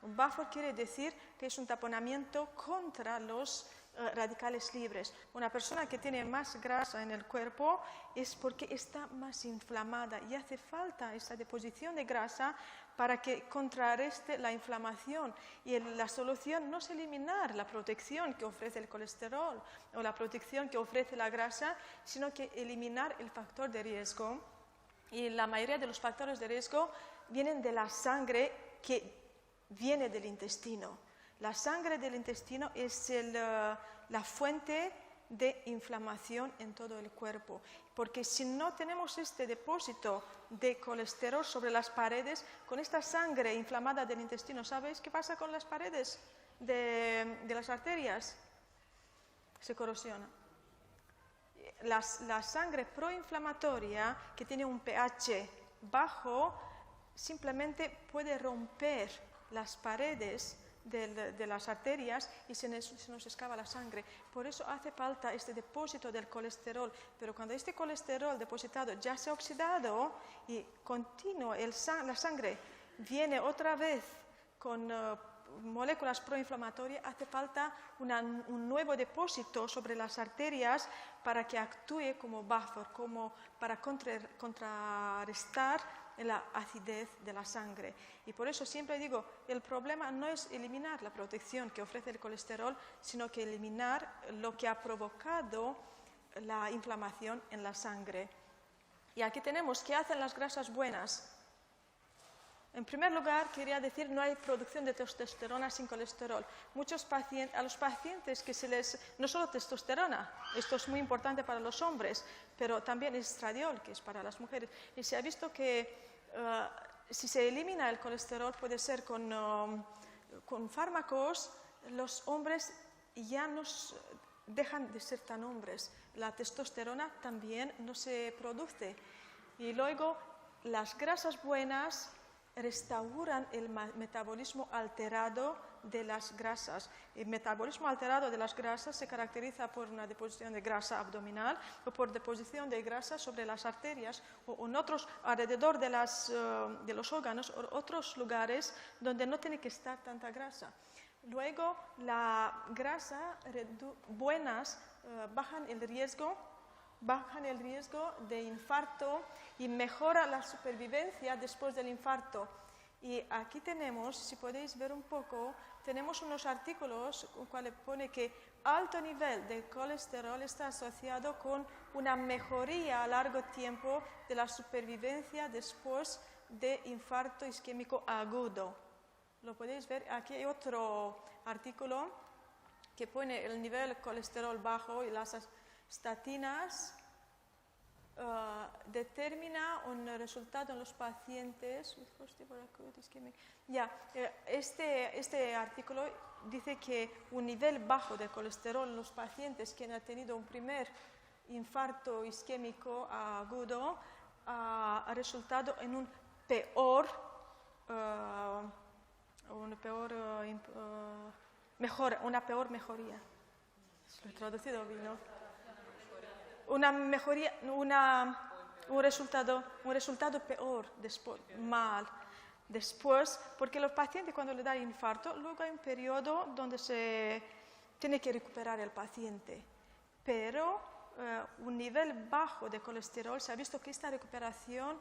Un buffer quiere decir que es un taponamiento contra los radicales libres. Una persona que tiene más grasa en el cuerpo es porque está más inflamada y hace falta esa deposición de grasa para que contrarreste la inflamación. Y la solución no es eliminar la protección que ofrece el colesterol o la protección que ofrece la grasa, sino que eliminar el factor de riesgo. Y la mayoría de los factores de riesgo vienen de la sangre que viene del intestino. La sangre del intestino es la fuente de inflamación en todo el cuerpo, porque si no tenemos este depósito de colesterol sobre las paredes, con esta sangre inflamada del intestino, ¿sabéis qué pasa con las paredes de las arterias? Se corrosiona. La sangre proinflamatoria, que tiene un pH bajo, simplemente puede romper las paredes de las arterias y se nos escapa la sangre. Por eso hace falta este depósito del colesterol. Pero cuando este colesterol depositado ya se ha oxidado y la sangre viene otra vez con moléculas proinflamatorias, hace falta un nuevo depósito sobre las arterias para que actúe como buffer, como para contrarrestar la acidez de la sangre. Y por eso siempre digo, el problema no es eliminar la protección que ofrece el colesterol, sino que eliminar lo que ha provocado la inflamación en la sangre. Y aquí tenemos, ¿qué hacen las grasas buenas? En primer lugar, quería decir, no hay producción de testosterona sin colesterol. A los pacientes que no solo testosterona, esto es muy importante para los hombres, pero también estradiol, que es para las mujeres. Y se ha visto que si se elimina el colesterol, puede ser con fármacos, los hombres ya no dejan de ser tan hombres. La testosterona también no se produce. Y luego, las grasas buenas restauran el metabolismo alterado de las grasas. El metabolismo alterado de las grasas se caracteriza por una deposición de grasa abdominal o por deposición de grasa sobre las arterias o en otros alrededor de los órganos o otros lugares donde no tiene que estar tanta grasa. Luego, la grasa buenas bajan el riesgo de infarto y mejora la supervivencia después del infarto. Y aquí tenemos, si podéis ver un poco, tenemos unos artículos en los cuales pone que alto nivel de colesterol está asociado con una mejoría a largo tiempo de la supervivencia después de infarto isquémico agudo. Lo podéis ver, aquí hay otro artículo que pone el nivel de colesterol bajo y las estatinas determina un resultado en los pacientes. Este artículo dice que un nivel bajo de colesterol en los pacientes que han tenido un primer infarto isquémico agudo ha resultado en una peor mejoría. Lo he traducido bien, ¿no? Una mejoría, un resultado peor, mal. Después, porque los pacientes cuando le dan infarto, luego hay un periodo donde se tiene que recuperar el paciente. Pero un nivel bajo de colesterol, se ha visto que esta recuperación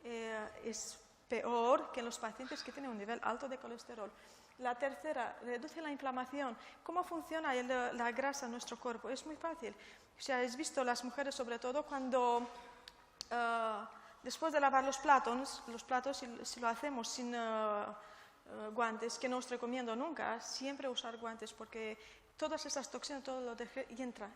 es peor que en los pacientes que tienen un nivel alto de colesterol. La tercera, reduce la inflamación. ¿Cómo funciona la grasa en nuestro cuerpo? Es muy fácil. Si habéis visto las mujeres, sobre todo cuando después de lavar los platos, si lo hacemos sin guantes, que no os recomiendo nunca, siempre usar guantes porque todas esas toxinas, todo lo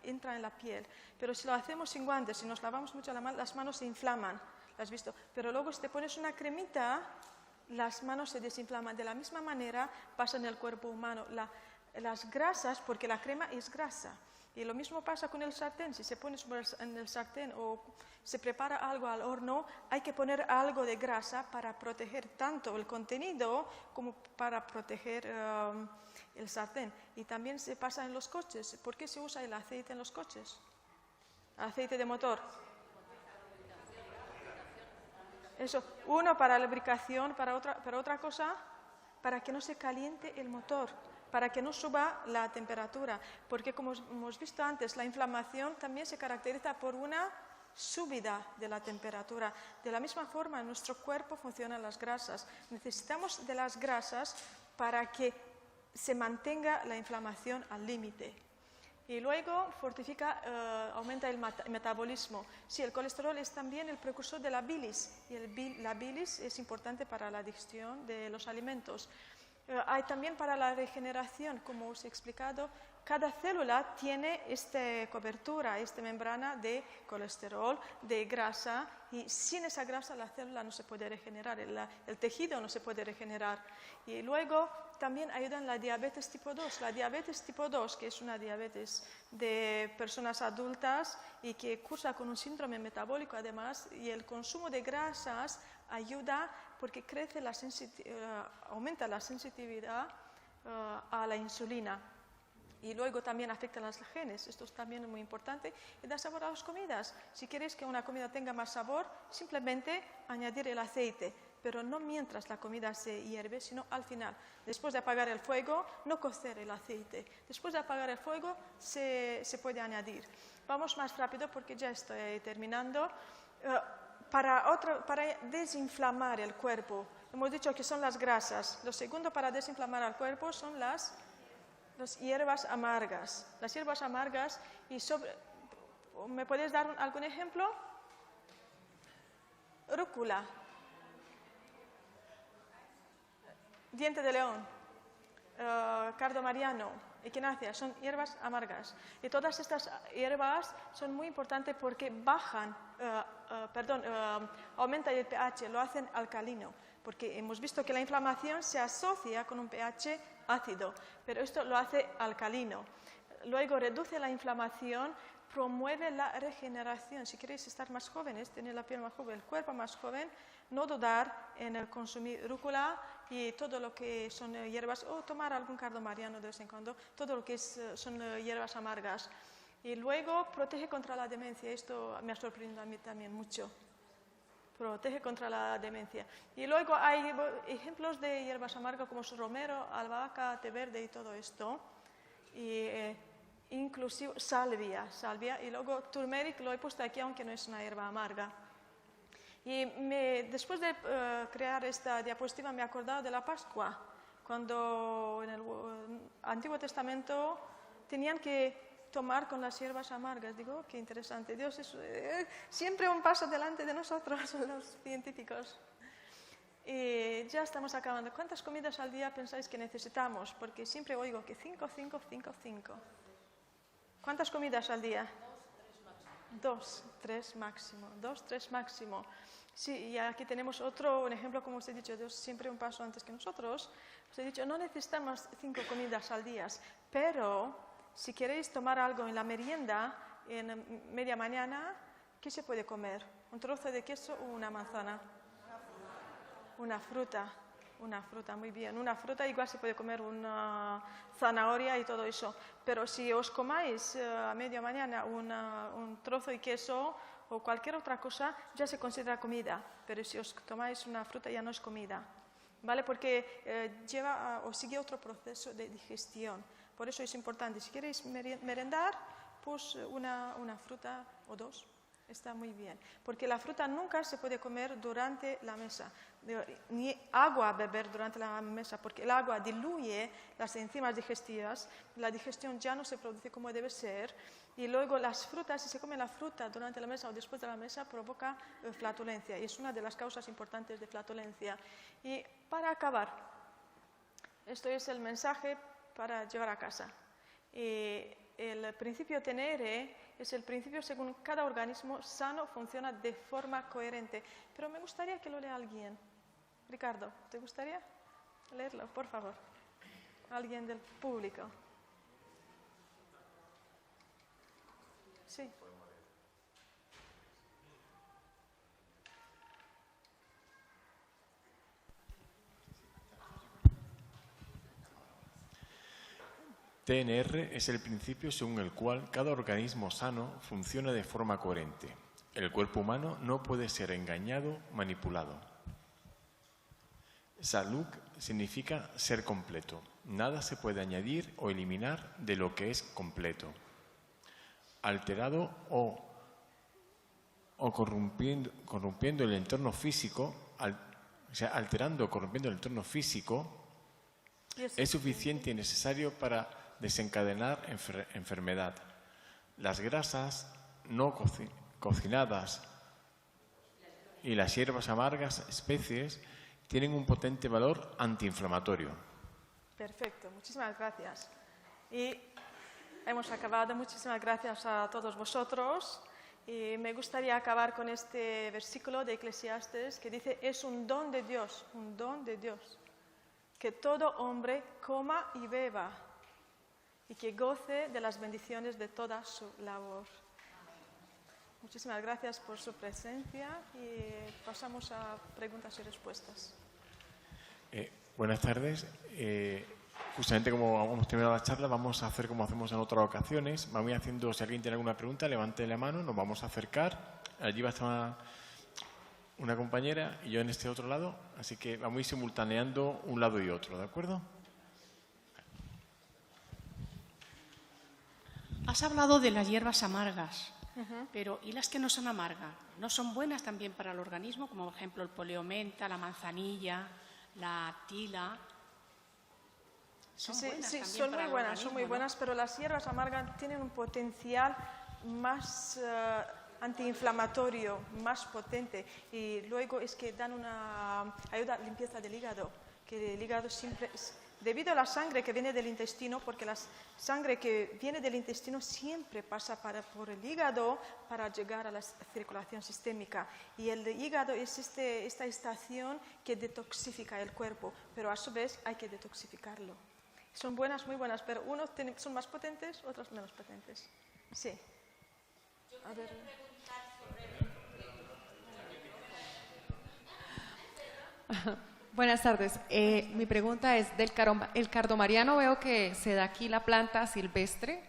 entra en la piel. Pero si lo hacemos sin guantes, si nos lavamos mucho las manos se inflaman, ¿lo has visto? Pero luego si te pones una cremita, las manos se desinflaman. De la misma manera pasa en el cuerpo humano. las grasas, porque la crema es grasa. Y lo mismo pasa con el sartén. Si se pone en el sartén o se prepara algo al horno, hay que poner algo de grasa para proteger tanto el contenido como para proteger el sartén. Y también se pasa en los coches. ¿Por qué se usa el aceite en los coches? Aceite de motor. Eso, uno para la lubricación, para otra cosa, para que no se caliente el motor, para que no suba la temperatura, porque como hemos visto antes, la inflamación también se caracteriza por una subida de la temperatura. De la misma forma, en nuestro cuerpo funcionan las grasas. Necesitamos de las grasas para que se mantenga la inflamación al límite. Y luego fortifica, aumenta el metabolismo. Sí, el colesterol es también el precursor de la bilis, y la bilis es importante para la digestión de los alimentos. Hay también para la regeneración, como os he explicado, cada célula tiene esta cobertura, esta membrana de colesterol, de grasa, y sin esa grasa la célula no se puede regenerar, el tejido no se puede regenerar. Y luego también ayuda en la diabetes tipo 2. La diabetes tipo 2, que es una diabetes de personas adultas y que cursa con un síndrome metabólico además, y el consumo de grasas ayuda porque aumenta la sensitividad a la insulina. Y luego también afecta a los genes, esto es también muy importante, y da sabor a las comidas. Si queréis que una comida tenga más sabor, simplemente añadir el aceite, pero no mientras la comida se hierve, sino al final. Después de apagar el fuego, no cocer el aceite. Después de apagar el fuego, se puede añadir. Vamos más rápido porque ya estoy terminando. Para desinflamar el cuerpo, hemos dicho que son las grasas. Lo segundo para desinflamar el cuerpo son las hierbas amargas. Las hierbas amargas, ¿me puedes dar algún ejemplo? Rúcula, diente de león, cardo mariano, equinacia, son hierbas amargas. Y todas estas hierbas son muy importantes porque aumentan el pH, lo hacen alcalino. Porque hemos visto que la inflamación se asocia con un pH ácido, pero esto lo hace alcalino. Luego reduce la inflamación, promueve la regeneración. Si queréis estar más jóvenes, tener la piel más joven, el cuerpo más joven, no dudar en consumir rúcula y todo lo que son hierbas, o tomar algún cardo mariano de vez en cuando, todo lo que son hierbas amargas. Y luego protege contra la demencia. Esto me ha sorprendido a mí también mucho. Protege contra la demencia. Y luego hay ejemplos de hierbas amargas como romero, albahaca, té verde y todo esto. Y inclusive salvia. Y luego turmeric lo he puesto aquí aunque no es una hierba amarga. Y después de crear esta diapositiva me he acordado de la Pascua, cuando en el Antiguo Testamento tenían que tomar con las hierbas amargas. Digo, qué interesante. Dios es siempre un paso delante de nosotros, los científicos. Y ya estamos acabando. ¿Cuántas comidas al día pensáis que necesitamos? Porque siempre oigo que 5. ¿Cuántas comidas al día? 2, 3 máximo. 2, 3 máximo. Sí, y aquí tenemos un ejemplo, como os he dicho, Dios siempre un paso antes que nosotros. Os he dicho, no necesitamos 5 comidas al día, pero si queréis tomar algo en la merienda, en media mañana, ¿qué se puede comer? ¿Un trozo de queso o una manzana? Una fruta, muy bien. Una fruta igual se puede comer una zanahoria y todo eso. Pero si os comáis a media mañana un trozo de queso o cualquier otra cosa, ya se considera comida. Pero si os tomáis una fruta ya no es comida, ¿vale? Porque sigue otro proceso de digestión. Por eso es importante, si queréis merendar, pues una fruta o 2, está muy bien. Porque la fruta nunca se puede comer durante la mesa, ni agua beber durante la mesa, porque el agua diluye las enzimas digestivas, la digestión ya no se produce como debe ser, y luego las frutas, si se come la fruta durante la mesa o después de la mesa, provoca flatulencia, y es una de las causas importantes de flatulencia. Y para acabar, esto es el mensaje para llevar a casa. El principio Tenere es el principio según cada organismo sano funciona de forma coherente. Pero me gustaría que lo lea alguien. Ricardo, ¿te gustaría leerlo, por favor? Alguien del público. Sí. TNR es el principio según el cual cada organismo sano funciona de forma coherente. El cuerpo humano no puede ser engañado, manipulado. Salud significa ser completo. Nada se puede añadir o eliminar de lo que es completo. Alterado o corrompiendo el entorno físico, alterando o corrompiendo el entorno físico, es suficiente y necesario para desencadenar enfermedad. Las grasas no cocinadas y las hierbas amargas, especies, tienen un potente valor antiinflamatorio. Perfecto, muchísimas gracias. Y hemos acabado. Muchísimas gracias a todos vosotros. Y me gustaría acabar con este versículo de Eclesiastes que dice, es un don de Dios, que todo hombre coma y beba y que goce de las bendiciones de toda su labor. Muchísimas gracias por su presencia y pasamos a preguntas y respuestas. Buenas tardes. Justamente como hemos terminado la charla, vamos a hacer como hacemos en otras ocasiones. Vamos haciendo, si alguien tiene alguna pregunta, levante la mano, nos vamos a acercar. Allí va a estar una compañera y yo en este otro lado, así que vamos a ir simultaneando un lado y otro, ¿de acuerdo? Has hablado de las hierbas amargas, pero ¿y las que no son amargas? ¿No son buenas también para el organismo, como por ejemplo el poliomenta, la manzanilla, la tila? Sí, son muy buenas, ¿no? Pero las hierbas amargas tienen un potencial más antiinflamatorio, más potente, y luego es que dan una ayuda a la limpieza del hígado, que el hígado siempre, debido a la sangre que viene del intestino, porque la sangre que viene del intestino siempre pasa por el hígado para llegar a la circulación sistémica, y el hígado es esta estación que detoxifica el cuerpo, pero a su vez hay que detoxificarlo. Son buenas, muy buenas, pero unos son más potentes, otros menos potentes. Sí. A ver. Buenas tardes. Mi pregunta es, el cardomariano veo que se da aquí la planta silvestre.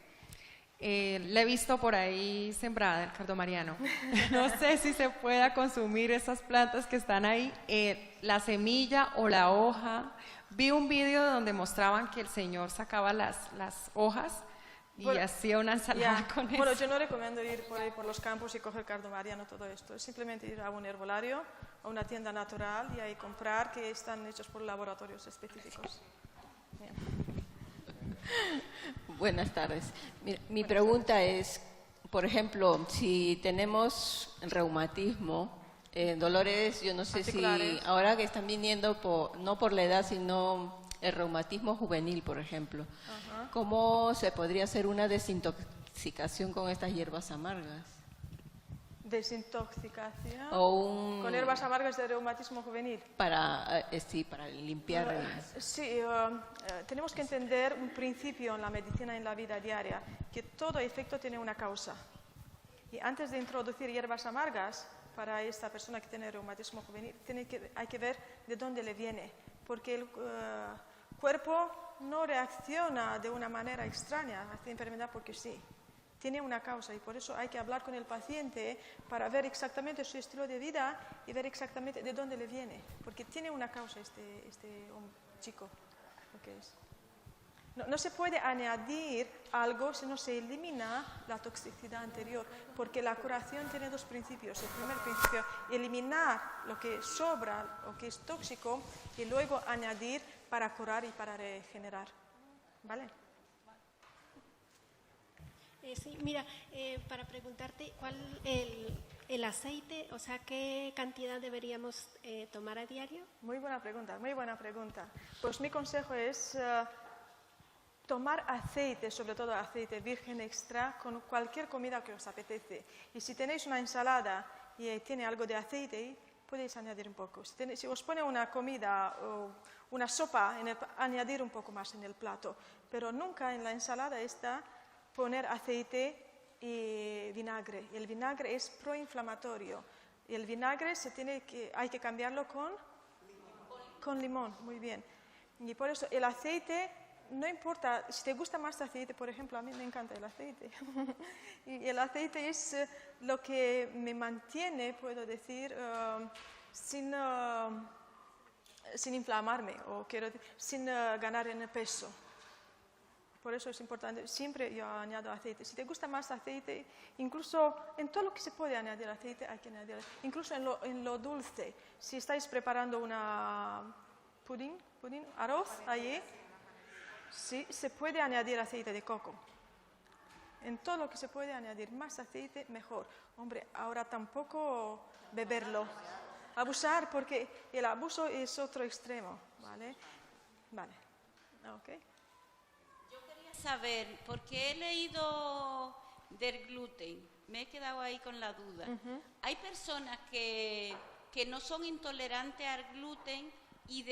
La he visto por ahí sembrada, el cardomariano. No sé si se pueda consumir esas plantas que están ahí, la semilla o la hoja. Vi un vídeo donde mostraban que el señor sacaba las hojas y hacía una ensalada con eso. Bueno, yo no recomiendo ir por ahí por los campos y coger cardomariano, todo esto. Es simplemente ir a un herbolario, a una tienda natural y ahí comprar, que están hechos por laboratorios específicos. Bien. Buenas tardes. Mi pregunta es, por ejemplo, si tenemos reumatismo, dolores, yo no sé si ahora que están viniendo, no por la edad, sino el reumatismo juvenil, por ejemplo, ¿cómo se podría hacer una desintoxicación con estas hierbas amargas? ¿Desintoxicación? ¿Con hierbas amargas de reumatismo juvenil? Para limpiar. Tenemos que entender un principio en la medicina y en la vida diaria, que todo efecto tiene una causa. Y antes de introducir hierbas amargas para esta persona que tiene reumatismo juvenil, hay que ver de dónde le viene, porque el cuerpo no reacciona de una manera extraña a esta enfermedad porque sí. Tiene una causa y por eso hay que hablar con el paciente para ver exactamente su estilo de vida y ver exactamente de dónde le viene, porque tiene una causa este chico. No se puede añadir algo si no se elimina la toxicidad anterior, porque la curación tiene dos principios. El primer principio, eliminar lo que sobra, lo que es tóxico, y luego añadir para curar y para regenerar. ¿Vale? Sí, mira, para preguntarte, ¿cuál el aceite, o sea, qué cantidad deberíamos tomar a diario? Muy buena pregunta, muy buena pregunta. Pues mi consejo es tomar aceite, sobre todo aceite virgen extra, con cualquier comida que os apetece. Y si tenéis una ensalada y tiene algo de aceite, podéis añadir un poco. Si os pone una comida o una sopa, añadir un poco más en el plato. Pero nunca en la ensalada está poner aceite y vinagre. El vinagre es proinflamatorio. Y el vinagre hay que cambiarlo con limón, muy bien. Y por eso el aceite, no importa, si te gusta más aceite, por ejemplo, a mí me encanta el aceite. Y el aceite es lo que me mantiene, puedo decir, sin inflamarme, o quiero decir, sin ganar en peso. Por eso es importante, siempre yo añado aceite. Si te gusta más aceite, incluso en todo lo que se puede añadir aceite, hay que añadir. Incluso en lo dulce. Si estáis preparando una pudín, arroz, allí, sí, se puede añadir aceite de coco. En todo lo que se puede añadir más aceite, mejor. Hombre, ahora tampoco beberlo. Abusar, porque el abuso es otro extremo, ¿vale? Vale, ok. Saber, porque he leído del gluten, me he quedado ahí con la duda. Hay personas que no son intolerantes al gluten y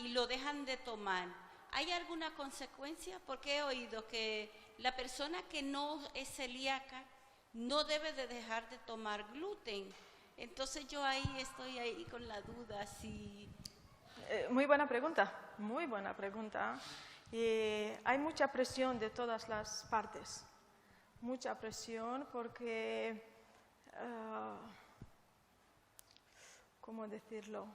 lo dejan de tomar. ¿Hay alguna consecuencia? Porque he oído que la persona que no es celíaca no debe de dejar de tomar gluten. Entonces yo estoy ahí con la duda si... Muy buena pregunta, muy buena pregunta. Y hay mucha presión de todas las partes, mucha presión porque, ¿cómo decirlo?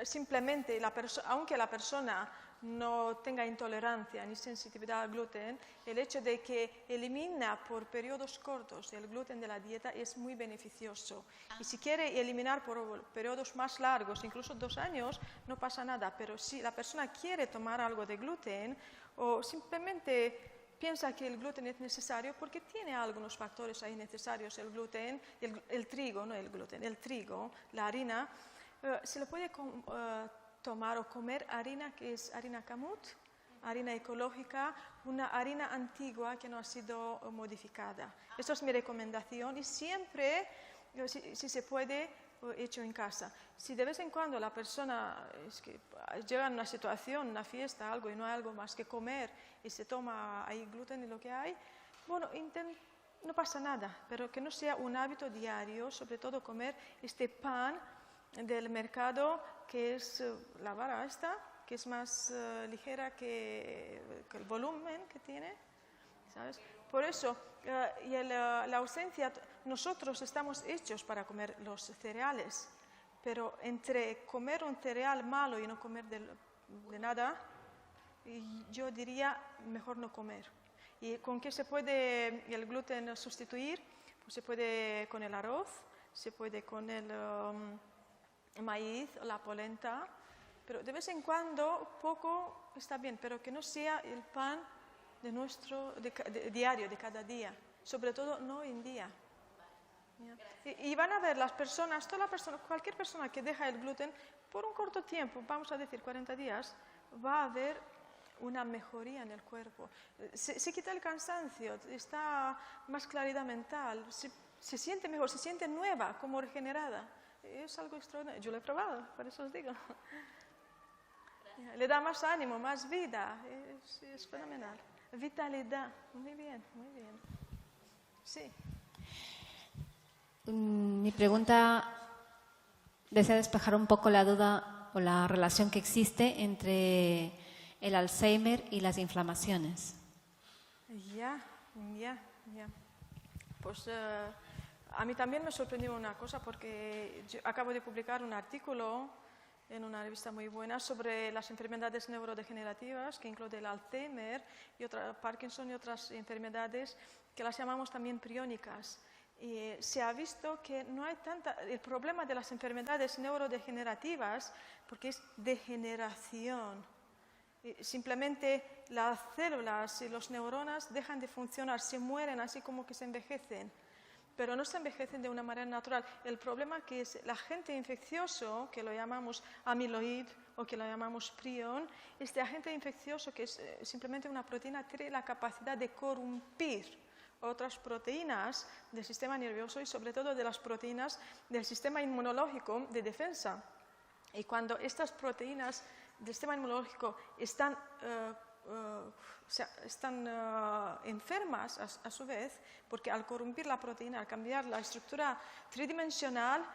Simplemente, aunque la persona no tenga intolerancia ni sensitividad al gluten, el hecho de que elimina por periodos cortos el gluten de la dieta es muy beneficioso. Y si quiere eliminar por periodos más largos, incluso 2 años, no pasa nada. Pero si la persona quiere tomar algo de gluten o simplemente piensa que el gluten es necesario porque tiene algunos factores ahí necesarios, el gluten, el trigo, no el gluten, el trigo, la harina, se le puede tomar o comer harina que es harina kamut, harina ecológica, una harina antigua que no ha sido modificada. Esa es mi recomendación y siempre, si se puede, hecho en casa. Si de vez en cuando la persona llega a una situación, una fiesta, algo y no hay algo más que comer y se toma ahí gluten y lo que hay, bueno, no pasa nada, pero que no sea un hábito diario, sobre todo comer este pan del mercado, que es la vara esta, que es más ligera que el volumen que tiene, ¿sabes? Por eso, la ausencia, nosotros estamos hechos para comer los cereales, pero entre comer un cereal malo y no comer de nada, yo diría mejor no comer. ¿Y con qué se puede el gluten sustituir? Pues se puede con el arroz, se puede con el maíz, la polenta, pero de vez en cuando poco está bien, pero que no sea el pan de diario, de cada día, sobre todo no hoy en día. Y van a ver las personas, cualquier persona que deja el gluten por un corto tiempo, vamos a decir 40 días, va a haber una mejoría en el cuerpo. Se quita el cansancio, está más claridad mental, se siente mejor, se siente nueva, como regenerada. Es algo extraordinario. Yo lo he probado, por eso os digo. Le da más ánimo, más vida. Es fenomenal. Vitalidad. Muy bien, muy bien. Sí. Mi pregunta desea despejar un poco la duda o la relación que existe entre el Alzheimer y las inflamaciones. Ya. Pues a mí también me sorprendió una cosa porque yo acabo de publicar un artículo en una revista muy buena sobre las enfermedades neurodegenerativas que incluye el Alzheimer y Parkinson y otras enfermedades que las llamamos también priónicas. Y se ha visto que no hay el problema de las enfermedades neurodegenerativas porque es degeneración. Simplemente las células y los neuronas dejan de funcionar, se mueren así como que se envejecen. Pero no se envejecen de una manera natural. El problema que es el agente infeccioso, que lo llamamos amiloid o que lo llamamos prion, este agente infeccioso que es simplemente una proteína tiene la capacidad de corrompir otras proteínas del sistema nervioso y sobre todo de las proteínas del sistema inmunológico de defensa. Y cuando estas proteínas del sistema inmunológico están están enfermas a su vez, porque al corrompir la proteína, al cambiar la estructura tridimensional,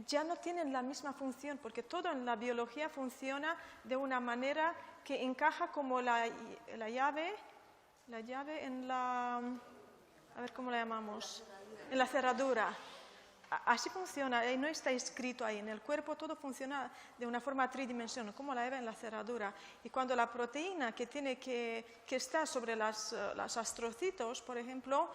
ya no tienen la misma función, porque todo en la biología funciona de una manera que encaja como la llave en la, a ver cómo la llamamos, en la cerradura. Así funciona, no está escrito ahí. En el cuerpo todo funciona de una forma tridimensional, como la llave en la cerradura. Y cuando la proteína que está sobre los astrocitos, por ejemplo,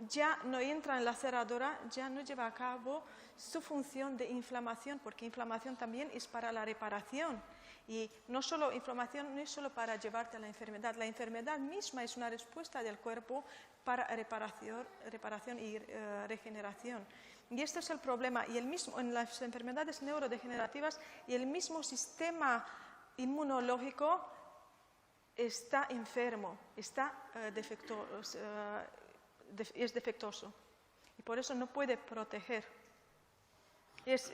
ya no entra en la cerradura, ya no lleva a cabo su función de inflamación, porque inflamación también es para la reparación. Y no solo inflamación, no es solo para llevarte a la enfermedad misma es una respuesta del cuerpo para reparación y regeneración. Y este es el problema. Y en las enfermedades neurodegenerativas, el mismo sistema inmunológico está enfermo, es defectuoso. Y por eso no puede proteger. Es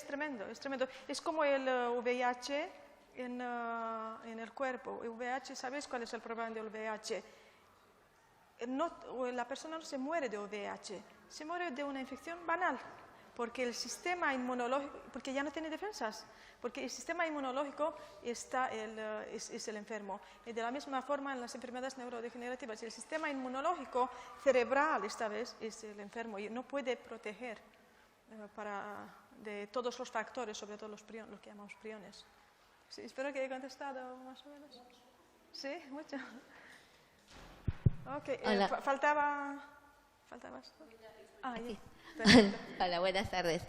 tremendo, es tremendo. Es como el VIH en el cuerpo. El VIH, ¿sabéis cuál es el problema del VIH? La persona no se muere de VIH, se muere de una infección banal, porque el sistema inmunológico, porque ya no tiene defensas, porque el sistema inmunológico es el enfermo. Y de la misma forma en las enfermedades neurodegenerativas, el sistema inmunológico cerebral esta vez es el enfermo y no puede proteger de todos los factores, sobre todo los priones, lo que llamamos priones. Sí, espero que haya contestado más o menos. ¿Sí? Mucho. Ok, faltaba esto. Aquí. Hola, buenas tardes.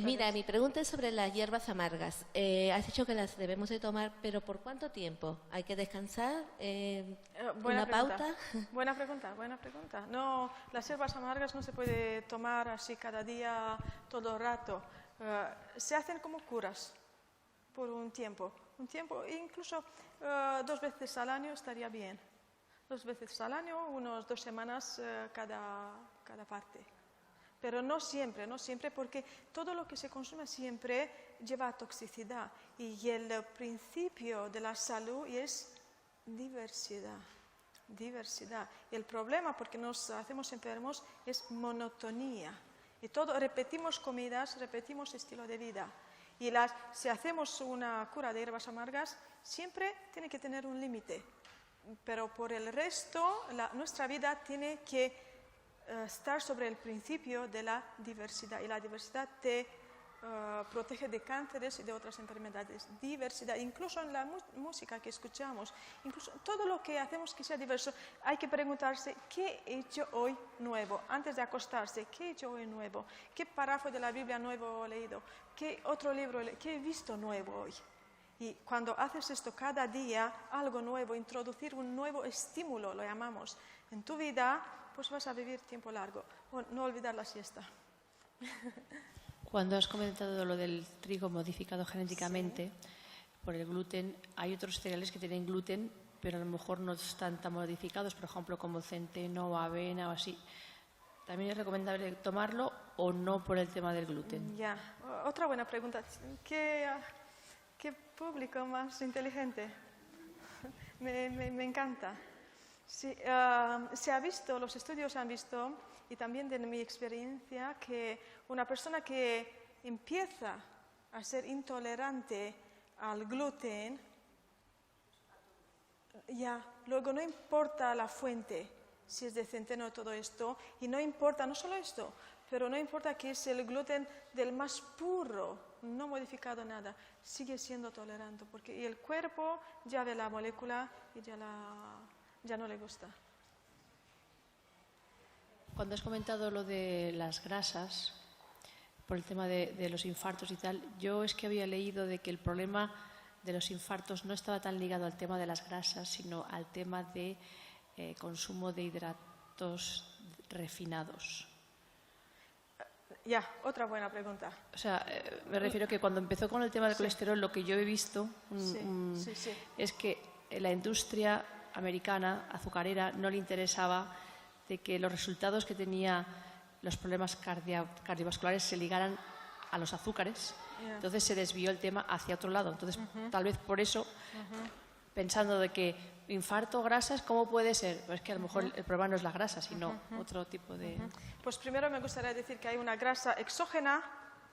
Mira, mi pregunta es sobre las hierbas amargas. Has dicho que las debemos de tomar, pero ¿por cuánto tiempo? ¿Hay que descansar? ¿Una pauta? Buena pregunta. No, las hierbas amargas no se puede tomar así cada día, todo el rato. Se hacen como curas por un tiempo, incluso 2 veces al año estaría bien. 2 veces al año, unos 2 semanas cada parte. Pero no siempre, porque todo lo que se consume siempre lleva a toxicidad. Y el principio de la salud es diversidad. El problema, porque nos hacemos enfermos, es monotonía. Y repetimos comidas, repetimos estilo de vida. Y si hacemos una cura de hierbas amargas, siempre tiene que tener un límite. Pero por el resto, nuestra vida tiene que estar sobre el principio de la diversidad. Y la diversidad te protege de cánceres y de otras enfermedades. Diversidad, incluso en la música que escuchamos, incluso todo lo que hacemos que sea diverso. Hay que preguntarse, ¿qué he hecho hoy nuevo? Antes de acostarse, ¿qué he hecho hoy nuevo? ¿Qué párrafo de la Biblia nuevo he leído? ¿Qué otro libro qué he visto nuevo hoy? Y cuando haces esto cada día, algo nuevo, introducir un nuevo estímulo, lo llamamos, en tu vida, pues vas a vivir tiempo largo. No olvidar la siesta. Cuando has comentado lo del trigo modificado genéticamente por el gluten, hay otros cereales que tienen gluten, pero a lo mejor no están tan modificados, por ejemplo, como centeno o avena o así. ¿También es recomendable tomarlo o no por el tema del gluten? Ya, otra buena pregunta. ¿Qué público más inteligente? Me encanta. Sí, se ha visto, los estudios han visto, y también de mi experiencia, que una persona que empieza a ser intolerante al gluten, luego no importa la fuente, si es de centeno o todo esto, y no importa, no solo esto, pero no importa que es el gluten del más puro, no modificado nada, sigue siendo tolerante, porque el cuerpo ya ve la molécula y ya no le gusta. Cuando has comentado lo de las grasas, por el tema de los infartos y tal, yo es que había leído de que el problema de los infartos no estaba tan ligado al tema de las grasas, sino al tema de consumo de hidratos refinados. Otra buena pregunta. O sea, me refiero que cuando empezó con el tema del colesterol, lo que yo he visto es que la industria americana, azucarera, no le interesaba de que los resultados que tenía los problemas cardiovasculares se ligaran a los azúcares. Entonces se desvió el tema hacia otro lado. Entonces, tal vez por eso pensando de que infarto, grasas, ¿cómo puede ser? Pues que a lo mejor el problema no es la grasa, sino otro tipo de... Pues primero me gustaría decir que hay una grasa exógena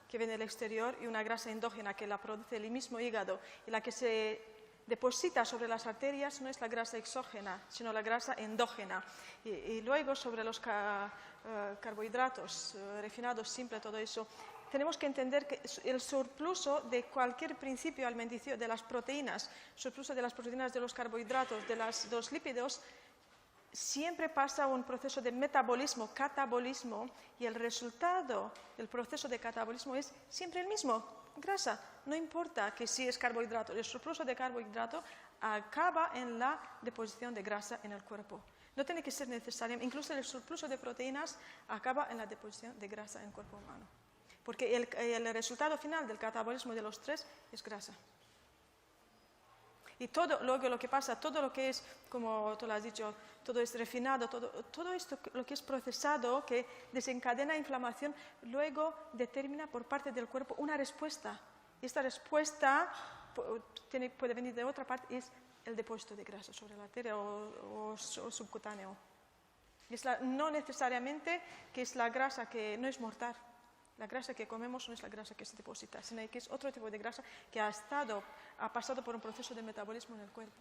que viene del exterior y una grasa endógena que la produce el mismo hígado, y la que se deposita sobre las arterias no es la grasa exógena, sino la grasa endógena. Y luego sobre los carbohidratos refinados, simple, todo eso, tenemos que entender que el surpluso de cualquier principio alimenticio, de las proteínas, surpluso de las proteínas, de los carbohidratos, de los lípidos, siempre pasa un proceso de metabolismo, catabolismo, y el resultado del proceso de catabolismo es siempre el mismo, grasa. No importa que si es carbohidrato, el surpluso de carbohidrato acaba en la deposición de grasa en el cuerpo. No tiene que ser necesario, incluso el surpluso de proteínas acaba en la deposición de grasa en el cuerpo humano. Porque el resultado final del catabolismo de los tres es grasa. Y todo luego lo que pasa, todo lo que es, como tú lo has dicho, todo es refinado, todo esto lo que es procesado, que desencadena inflamación, luego determina por parte del cuerpo una respuesta. Y esta respuesta puede venir de otra parte, es el depósito de grasa sobre la arteria o subcutáneo. No necesariamente que es la grasa que no es mortal. La grasa que comemos no es la grasa que se deposita, sino que es otro tipo de grasa que ha pasado por un proceso de metabolismo en el cuerpo.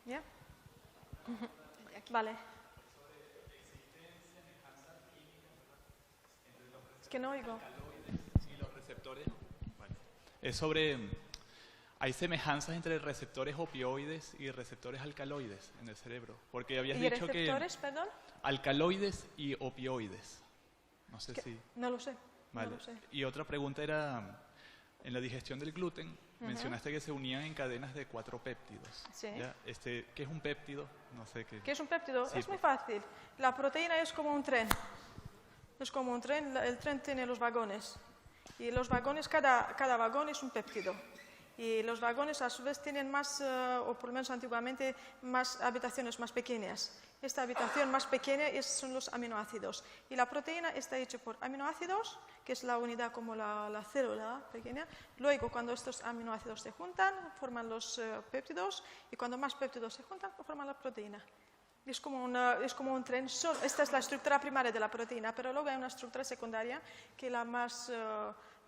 ¿Ya? Vale. Es que no oigo. Y los receptores. Bueno, es sobre... Hay semejanzas entre receptores opioides y receptores alcaloides en el cerebro. Porque habías dicho que... ¿Y receptores, perdón? Alcaloides y opioides. No sé si... No lo sé. Vale. No lo sé. Y otra pregunta era, en la digestión del gluten, mencionaste que se unían en cadenas de 4 péptidos. Sí. ¿Ya? ¿Qué es un péptido? No sé qué. ¿Qué es un péptido? Sí, es muy fácil. La proteína es como un tren. Es como un tren, el tren tiene los vagones. Y los vagones, cada vagón es un péptido. Y los vagones a su vez tienen más, o por lo menos antiguamente, más habitaciones más pequeñas. Esta habitación más pequeña son los aminoácidos. Y la proteína está hecha por aminoácidos, que es la unidad como la célula pequeña. Luego, cuando estos aminoácidos se juntan, forman los péptidos. Y cuando más péptidos se juntan, forman la proteína. Es como un tren. Esta es la estructura primaria de la proteína, pero luego hay una estructura secundaria, que la más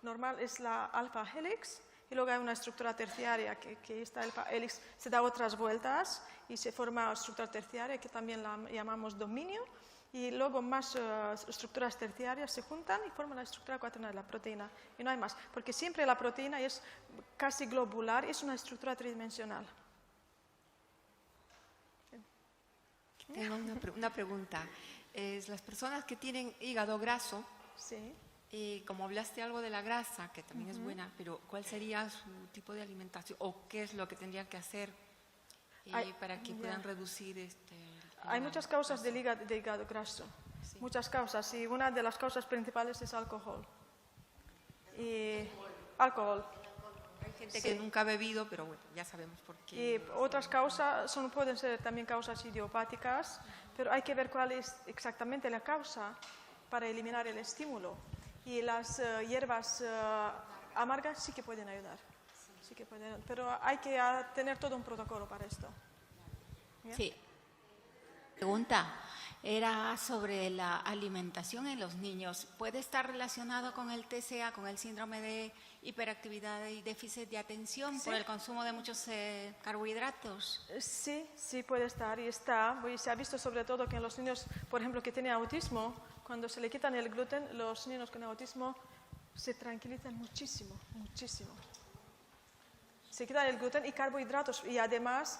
normal es la alfa helix. Y luego hay una estructura terciaria, que esta alfa helix se da otras vueltas y se forma una estructura terciaria que también la llamamos dominio. Y luego más estructuras terciarias se juntan y forman la estructura cuaternaria de la proteína. Y no hay más, porque siempre la proteína es casi globular, es una estructura tridimensional. Tengo una pregunta. Las personas que tienen hígado graso, sí. Como hablaste algo de la grasa, que también es buena, pero ¿cuál sería su tipo de alimentación o qué es lo que tendrían que hacer para que puedan reducir Hay muchas causas de hígado graso, sí. Muchas causas, y una de las causas principales es alcohol. Alcohol. Hay gente que nunca ha bebido, pero bueno, ya sabemos por qué. Y otras causas pueden ser también causas idiopáticas, pero hay que ver cuál es exactamente la causa para eliminar el estímulo. Y las hierbas amargas sí que pueden ayudar, sí que pueden, pero hay que tener todo un protocolo para esto. ¿Ya? Sí. Pregunta era sobre la alimentación en los niños. ¿Puede estar relacionado con el TCA, con el síndrome de hiperactividad y déficit de atención, por el consumo de muchos carbohidratos? Sí, sí puede estar y está. Se ha visto sobre todo que en los niños, por ejemplo, que tienen autismo, cuando se le quitan el gluten, los niños con autismo se tranquilizan muchísimo, muchísimo. Se quitan el gluten y carbohidratos. Y además,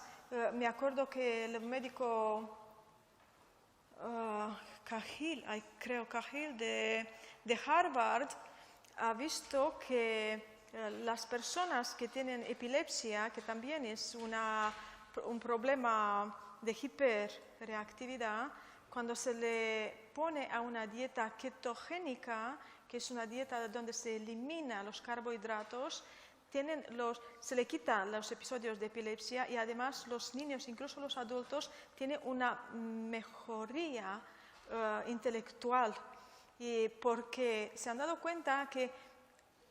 me acuerdo que el médico Cahill de Harvard ha visto que las personas que tienen epilepsia, que también es un problema de hiperreactividad, cuando se le pone a una dieta ketogénica, que es una dieta donde se elimina los carbohidratos, se le quitan los episodios de epilepsia y además los niños, incluso los adultos, tienen una mejoría intelectual. Y porque se han dado cuenta que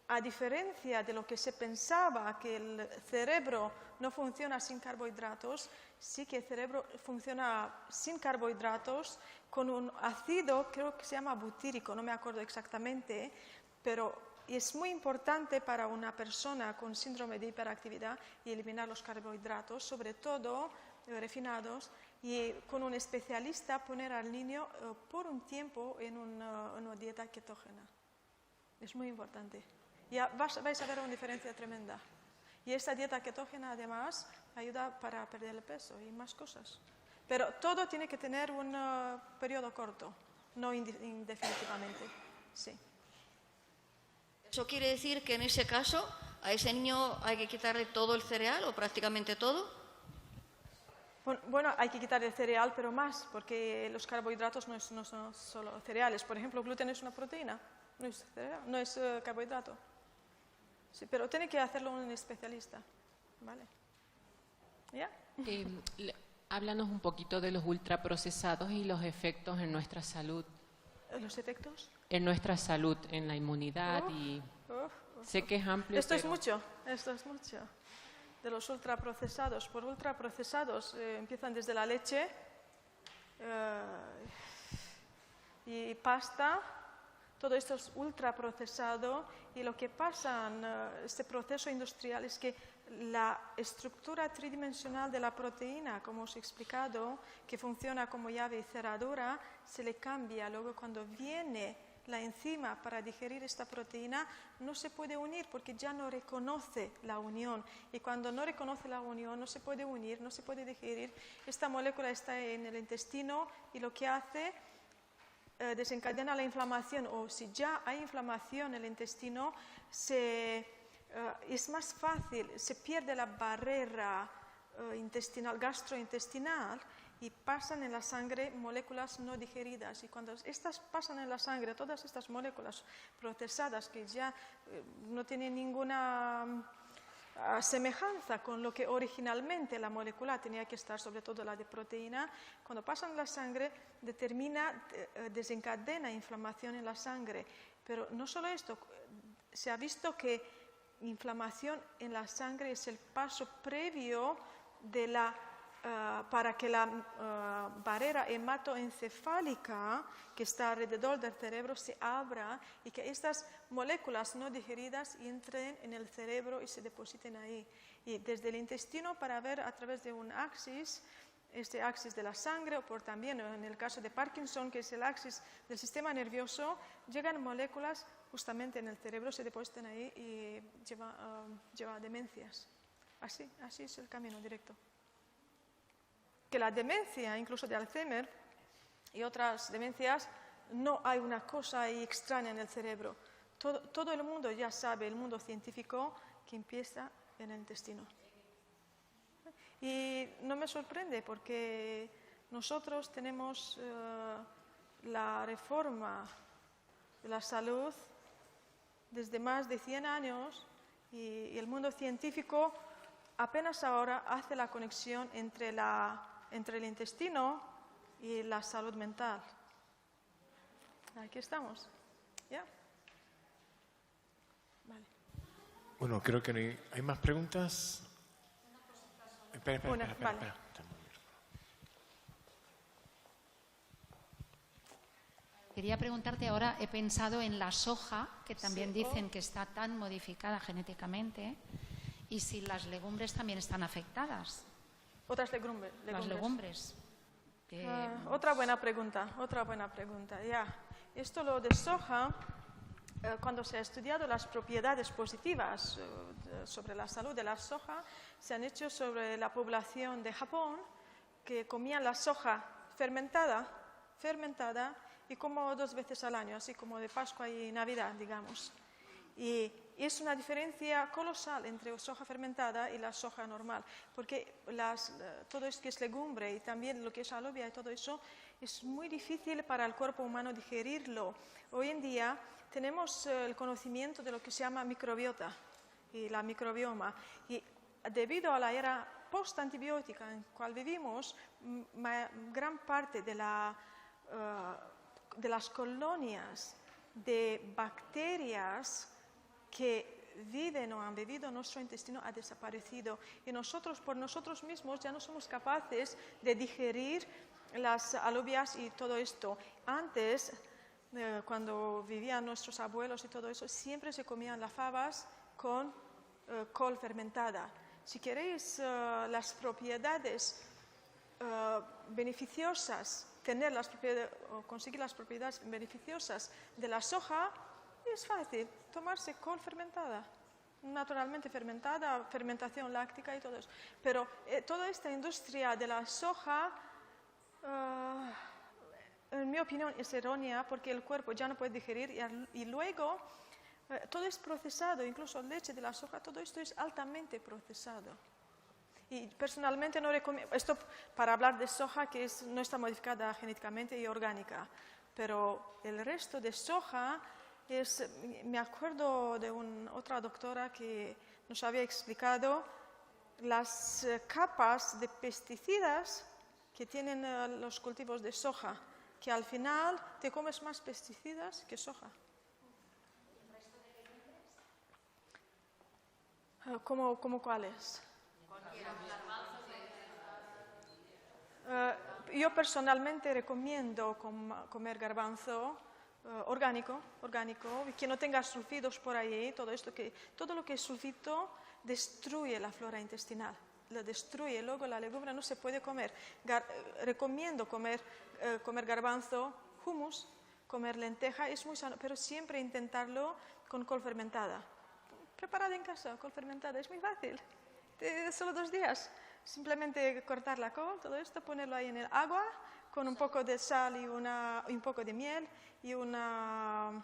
a diferencia de lo que se pensaba, que el cerebro no funciona sin carbohidratos, sí que el cerebro funciona sin carbohidratos con un ácido, creo que se llama butírico, no me acuerdo exactamente, pero es muy importante para una persona con síndrome de hiperactividad y eliminar los carbohidratos, sobre todo refinados, y con un especialista poner al niño por un tiempo en una dieta ketógena. Es muy importante. Ya vais a ver una diferencia tremenda. Y esta dieta ketógena además ayuda para perder el peso y más cosas. Pero todo tiene que tener un periodo corto, no indefinitivamente. Sí. ¿Eso quiere decir que en ese caso a ese niño hay que quitarle todo el cereal o prácticamente todo? Bueno, hay que quitar el cereal, pero más, porque los carbohidratos no son solo cereales. Por ejemplo, el gluten es una proteína, no es carbohidrato. Sí, pero tiene que hacerlo un especialista. ¿Vale? ¿Ya? Háblanos un poquito de los ultraprocesados y los efectos en nuestra salud. ¿Los efectos? En nuestra salud, en la inmunidad sé que es amplio. Esto es mucho. De los ultraprocesados. Por ultraprocesados empiezan desde la leche y pasta. Todo esto es ultraprocesado y lo que pasa en este proceso industrial es que la estructura tridimensional de la proteína, como os he explicado, que funciona como llave y cerradura, se le cambia. Luego cuando viene la enzima para digerir esta proteína, no se puede unir porque ya no reconoce la unión. Y cuando no reconoce la unión, no se puede unir, no se puede digerir. Esta molécula está en el intestino y lo que hace desencadena la inflamación, o si ya hay inflamación en el intestino, es más fácil, se pierde la barrera gastrointestinal y pasan en la sangre moléculas no digeridas. Y cuando estas pasan en la sangre, todas estas moléculas procesadas que ya no tienen ninguna semejanza con lo que originalmente la molécula tenía que estar, sobre todo la de proteína, cuando pasan en la sangre desencadena inflamación en la sangre. Pero no solo esto, se ha visto que inflamación en la sangre es el paso previo para que la barrera hematoencefálica que está alrededor del cerebro se abra y que estas moléculas no digeridas entren en el cerebro y se depositen ahí. Y desde el intestino, para ver a través de un axis, este axis de la sangre, o también en el caso de Parkinson, que es el axis del sistema nervioso, llegan moléculas justamente en el cerebro, se depositan ahí y lleva a demencias. Así es el camino directo. Que la demencia, incluso de Alzheimer y otras demencias, no hay una cosa ahí extraña en el cerebro. Todo el mundo ya sabe, el mundo científico, que empieza en el intestino. Y no me sorprende porque nosotros tenemos la reforma de la salud desde más de 100 años y el mundo científico apenas ahora hace la conexión entre el intestino y la salud mental. Aquí estamos. ¿Ya? Vale. Bueno, creo que no hay más preguntas. Espera. Quería preguntarte ahora, he pensado en la soja, que también dicen que está tan modificada genéticamente, y si las legumbres también están afectadas. Otras legumbres. Las legumbres. Otra buena pregunta. Ya. Esto lo de soja, cuando se ha estudiado las propiedades positivas sobre la salud de la soja, se han hecho sobre la población de Japón que comían la soja fermentada y como 2 veces al año, así como de Pascua y Navidad, digamos. Y es una diferencia colosal entre soja fermentada y la soja normal, porque todo esto que es legumbre y también lo que es alubia y todo eso es muy difícil para el cuerpo humano digerirlo. Hoy en día tenemos el conocimiento de lo que se llama microbiota y la microbioma, y debido a la era post-antibiótica en la cual vivimos, gran parte de las colonias de bacterias que viven o han vivido nuestro intestino ha desaparecido y nosotros por nosotros mismos ya no somos capaces de digerir las alubias y todo esto. Antes, cuando vivían nuestros abuelos y todo eso, siempre se comían las fabas con col fermentada. Si queréis las propiedades beneficiosas, conseguir las propiedades beneficiosas de la soja, es fácil, tomarse col fermentada, naturalmente fermentada, fermentación láctica y todo eso. Pero toda esta industria de la soja, en mi opinión, es errónea porque el cuerpo ya no puede digerir y luego todo es procesado, incluso leche de la soja, todo esto es altamente procesado. Y personalmente no recomiendo, esto para hablar de soja que no está modificada genéticamente y orgánica, pero el resto de soja me acuerdo de otra doctora que nos había explicado las capas de pesticidas que tienen los cultivos de soja, que al final te comes más pesticidas que soja. ¿Cómo cuáles? Yo personalmente recomiendo comer garbanzo orgánico, que no tenga sulfidos por ahí, todo lo que es sulfito destruye la flora intestinal, la destruye, luego la legumbre no se puede comer. Recomiendo comer garbanzo, hummus, comer lenteja, es muy sano, pero siempre intentarlo con col fermentada. Preparada en casa, col fermentada, es muy fácil, solo 2 días. Simplemente cortar la col, todo esto, ponerlo ahí en el agua, con un poco de sal y un poco de miel y una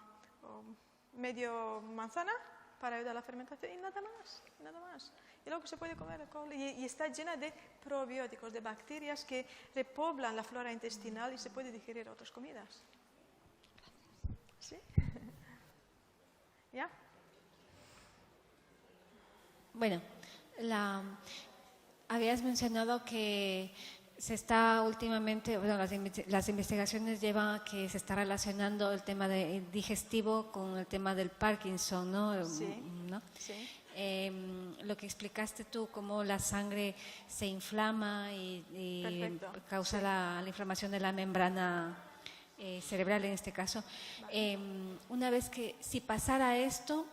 medio manzana para ayudar a la fermentación y nada más. Y luego se puede comer el col y está llena de probióticos, de bacterias que repoblan la flora intestinal y se puede digerir otras comidas. ¿Sí? ¿Ya? Bueno, habías mencionado que se está últimamente, bueno, las investigaciones llevan a que se está relacionando el tema digestivo con el tema del Parkinson, ¿no? Sí. ¿No? Sí. Lo que explicaste tú, cómo la sangre se inflama y causa la inflamación de la membrana cerebral en este caso. Vale. Una vez que, si pasara esto,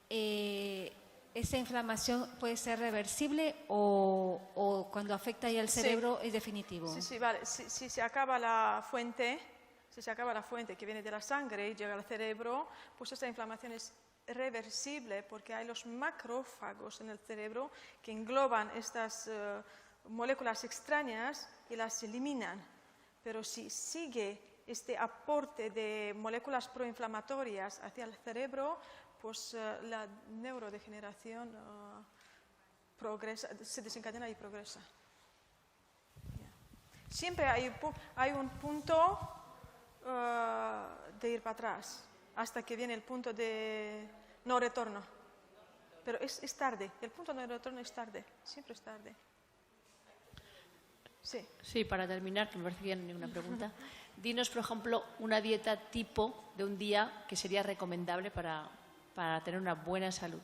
¿esa inflamación puede ser reversible o cuando afecta ya el cerebro es definitivo? Sí, vale. Si se acaba la fuente, que viene de la sangre y llega al cerebro, pues esa inflamación es reversible porque hay los macrófagos en el cerebro que engloban estas moléculas extrañas y las eliminan. Pero si sigue este aporte de moléculas proinflamatorias hacia el cerebro, pues la neurodegeneración progresa, se desencadena y progresa. Siempre hay un punto de ir para atrás, hasta que viene el punto de no retorno. Pero es tarde, el punto de no retorno es tarde, siempre es tarde. Sí. Sí, para terminar, que me parece que ya no hay ninguna pregunta. Dinos, por ejemplo, una dieta tipo de un día que sería recomendable para tener una buena salud.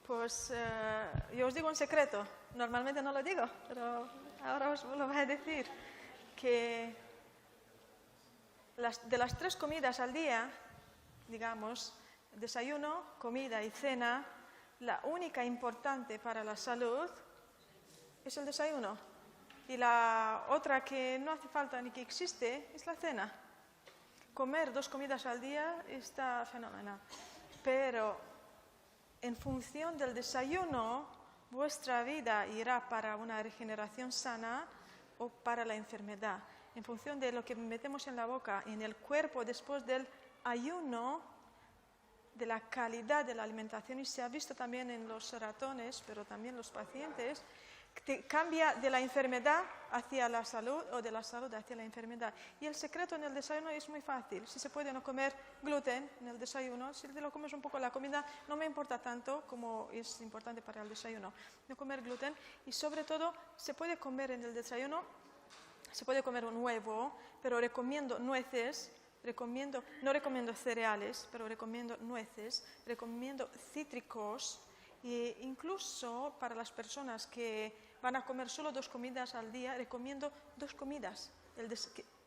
Pues yo os digo un secreto, normalmente no lo digo, pero ahora os lo voy a decir, que de las 3 comidas al día, digamos, desayuno, comida y cena, la única importante para la salud es el desayuno. Y la otra que no hace falta ni que existe es la cena. Comer 2 comidas al día está fenomenal. Pero en función del desayuno, vuestra vida irá para una regeneración sana o para la enfermedad. En función de lo que metemos en la boca y en el cuerpo después del ayuno, de la calidad de la alimentación, y se ha visto también en los ratones, pero también los pacientes, que cambia de la enfermedad hacia la salud o de la salud hacia la enfermedad. Y el secreto en el desayuno es muy fácil. Si se puede no comer gluten en el desayuno, si te lo comes un poco la comida, no me importa tanto como es importante para el desayuno. No comer gluten y sobre todo se puede comer en el desayuno, se puede comer un huevo, pero recomiendo nueces no recomiendo cereales, pero recomiendo nueces, recomiendo cítricos e incluso para las personas que van a comer solo 2 comidas al día, recomiendo 2 comidas,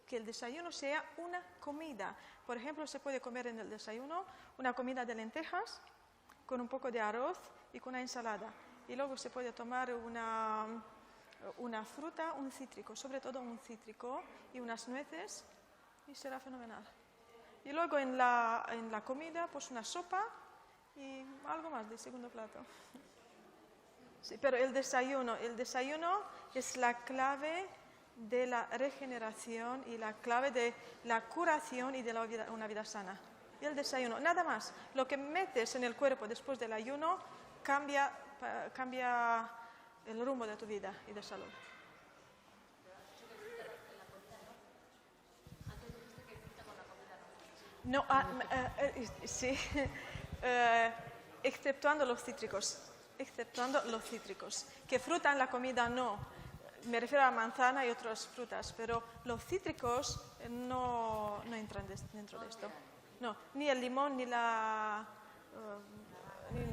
que el desayuno sea una comida. Por ejemplo, se puede comer en el desayuno una comida de lentejas con un poco de arroz y con una ensalada. Y luego se puede tomar una fruta, un cítrico, sobre todo un cítrico y unas nueces y será fenomenal. Y luego en la comida, pues una sopa y algo más de segundo plato. Sí, pero el desayuno es la clave de la regeneración y la clave de la curación y de una vida sana. Y el desayuno, nada más. Lo que metes en el cuerpo después del ayuno cambia el rumbo de tu vida y de salud. No, sí, exceptuando los cítricos, que fruta en la comida no, me refiero a la manzana y otras frutas, pero los cítricos no entran dentro de esto, no, ni el limón, ni la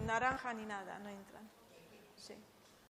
naranja, ni nada, no entran, sí.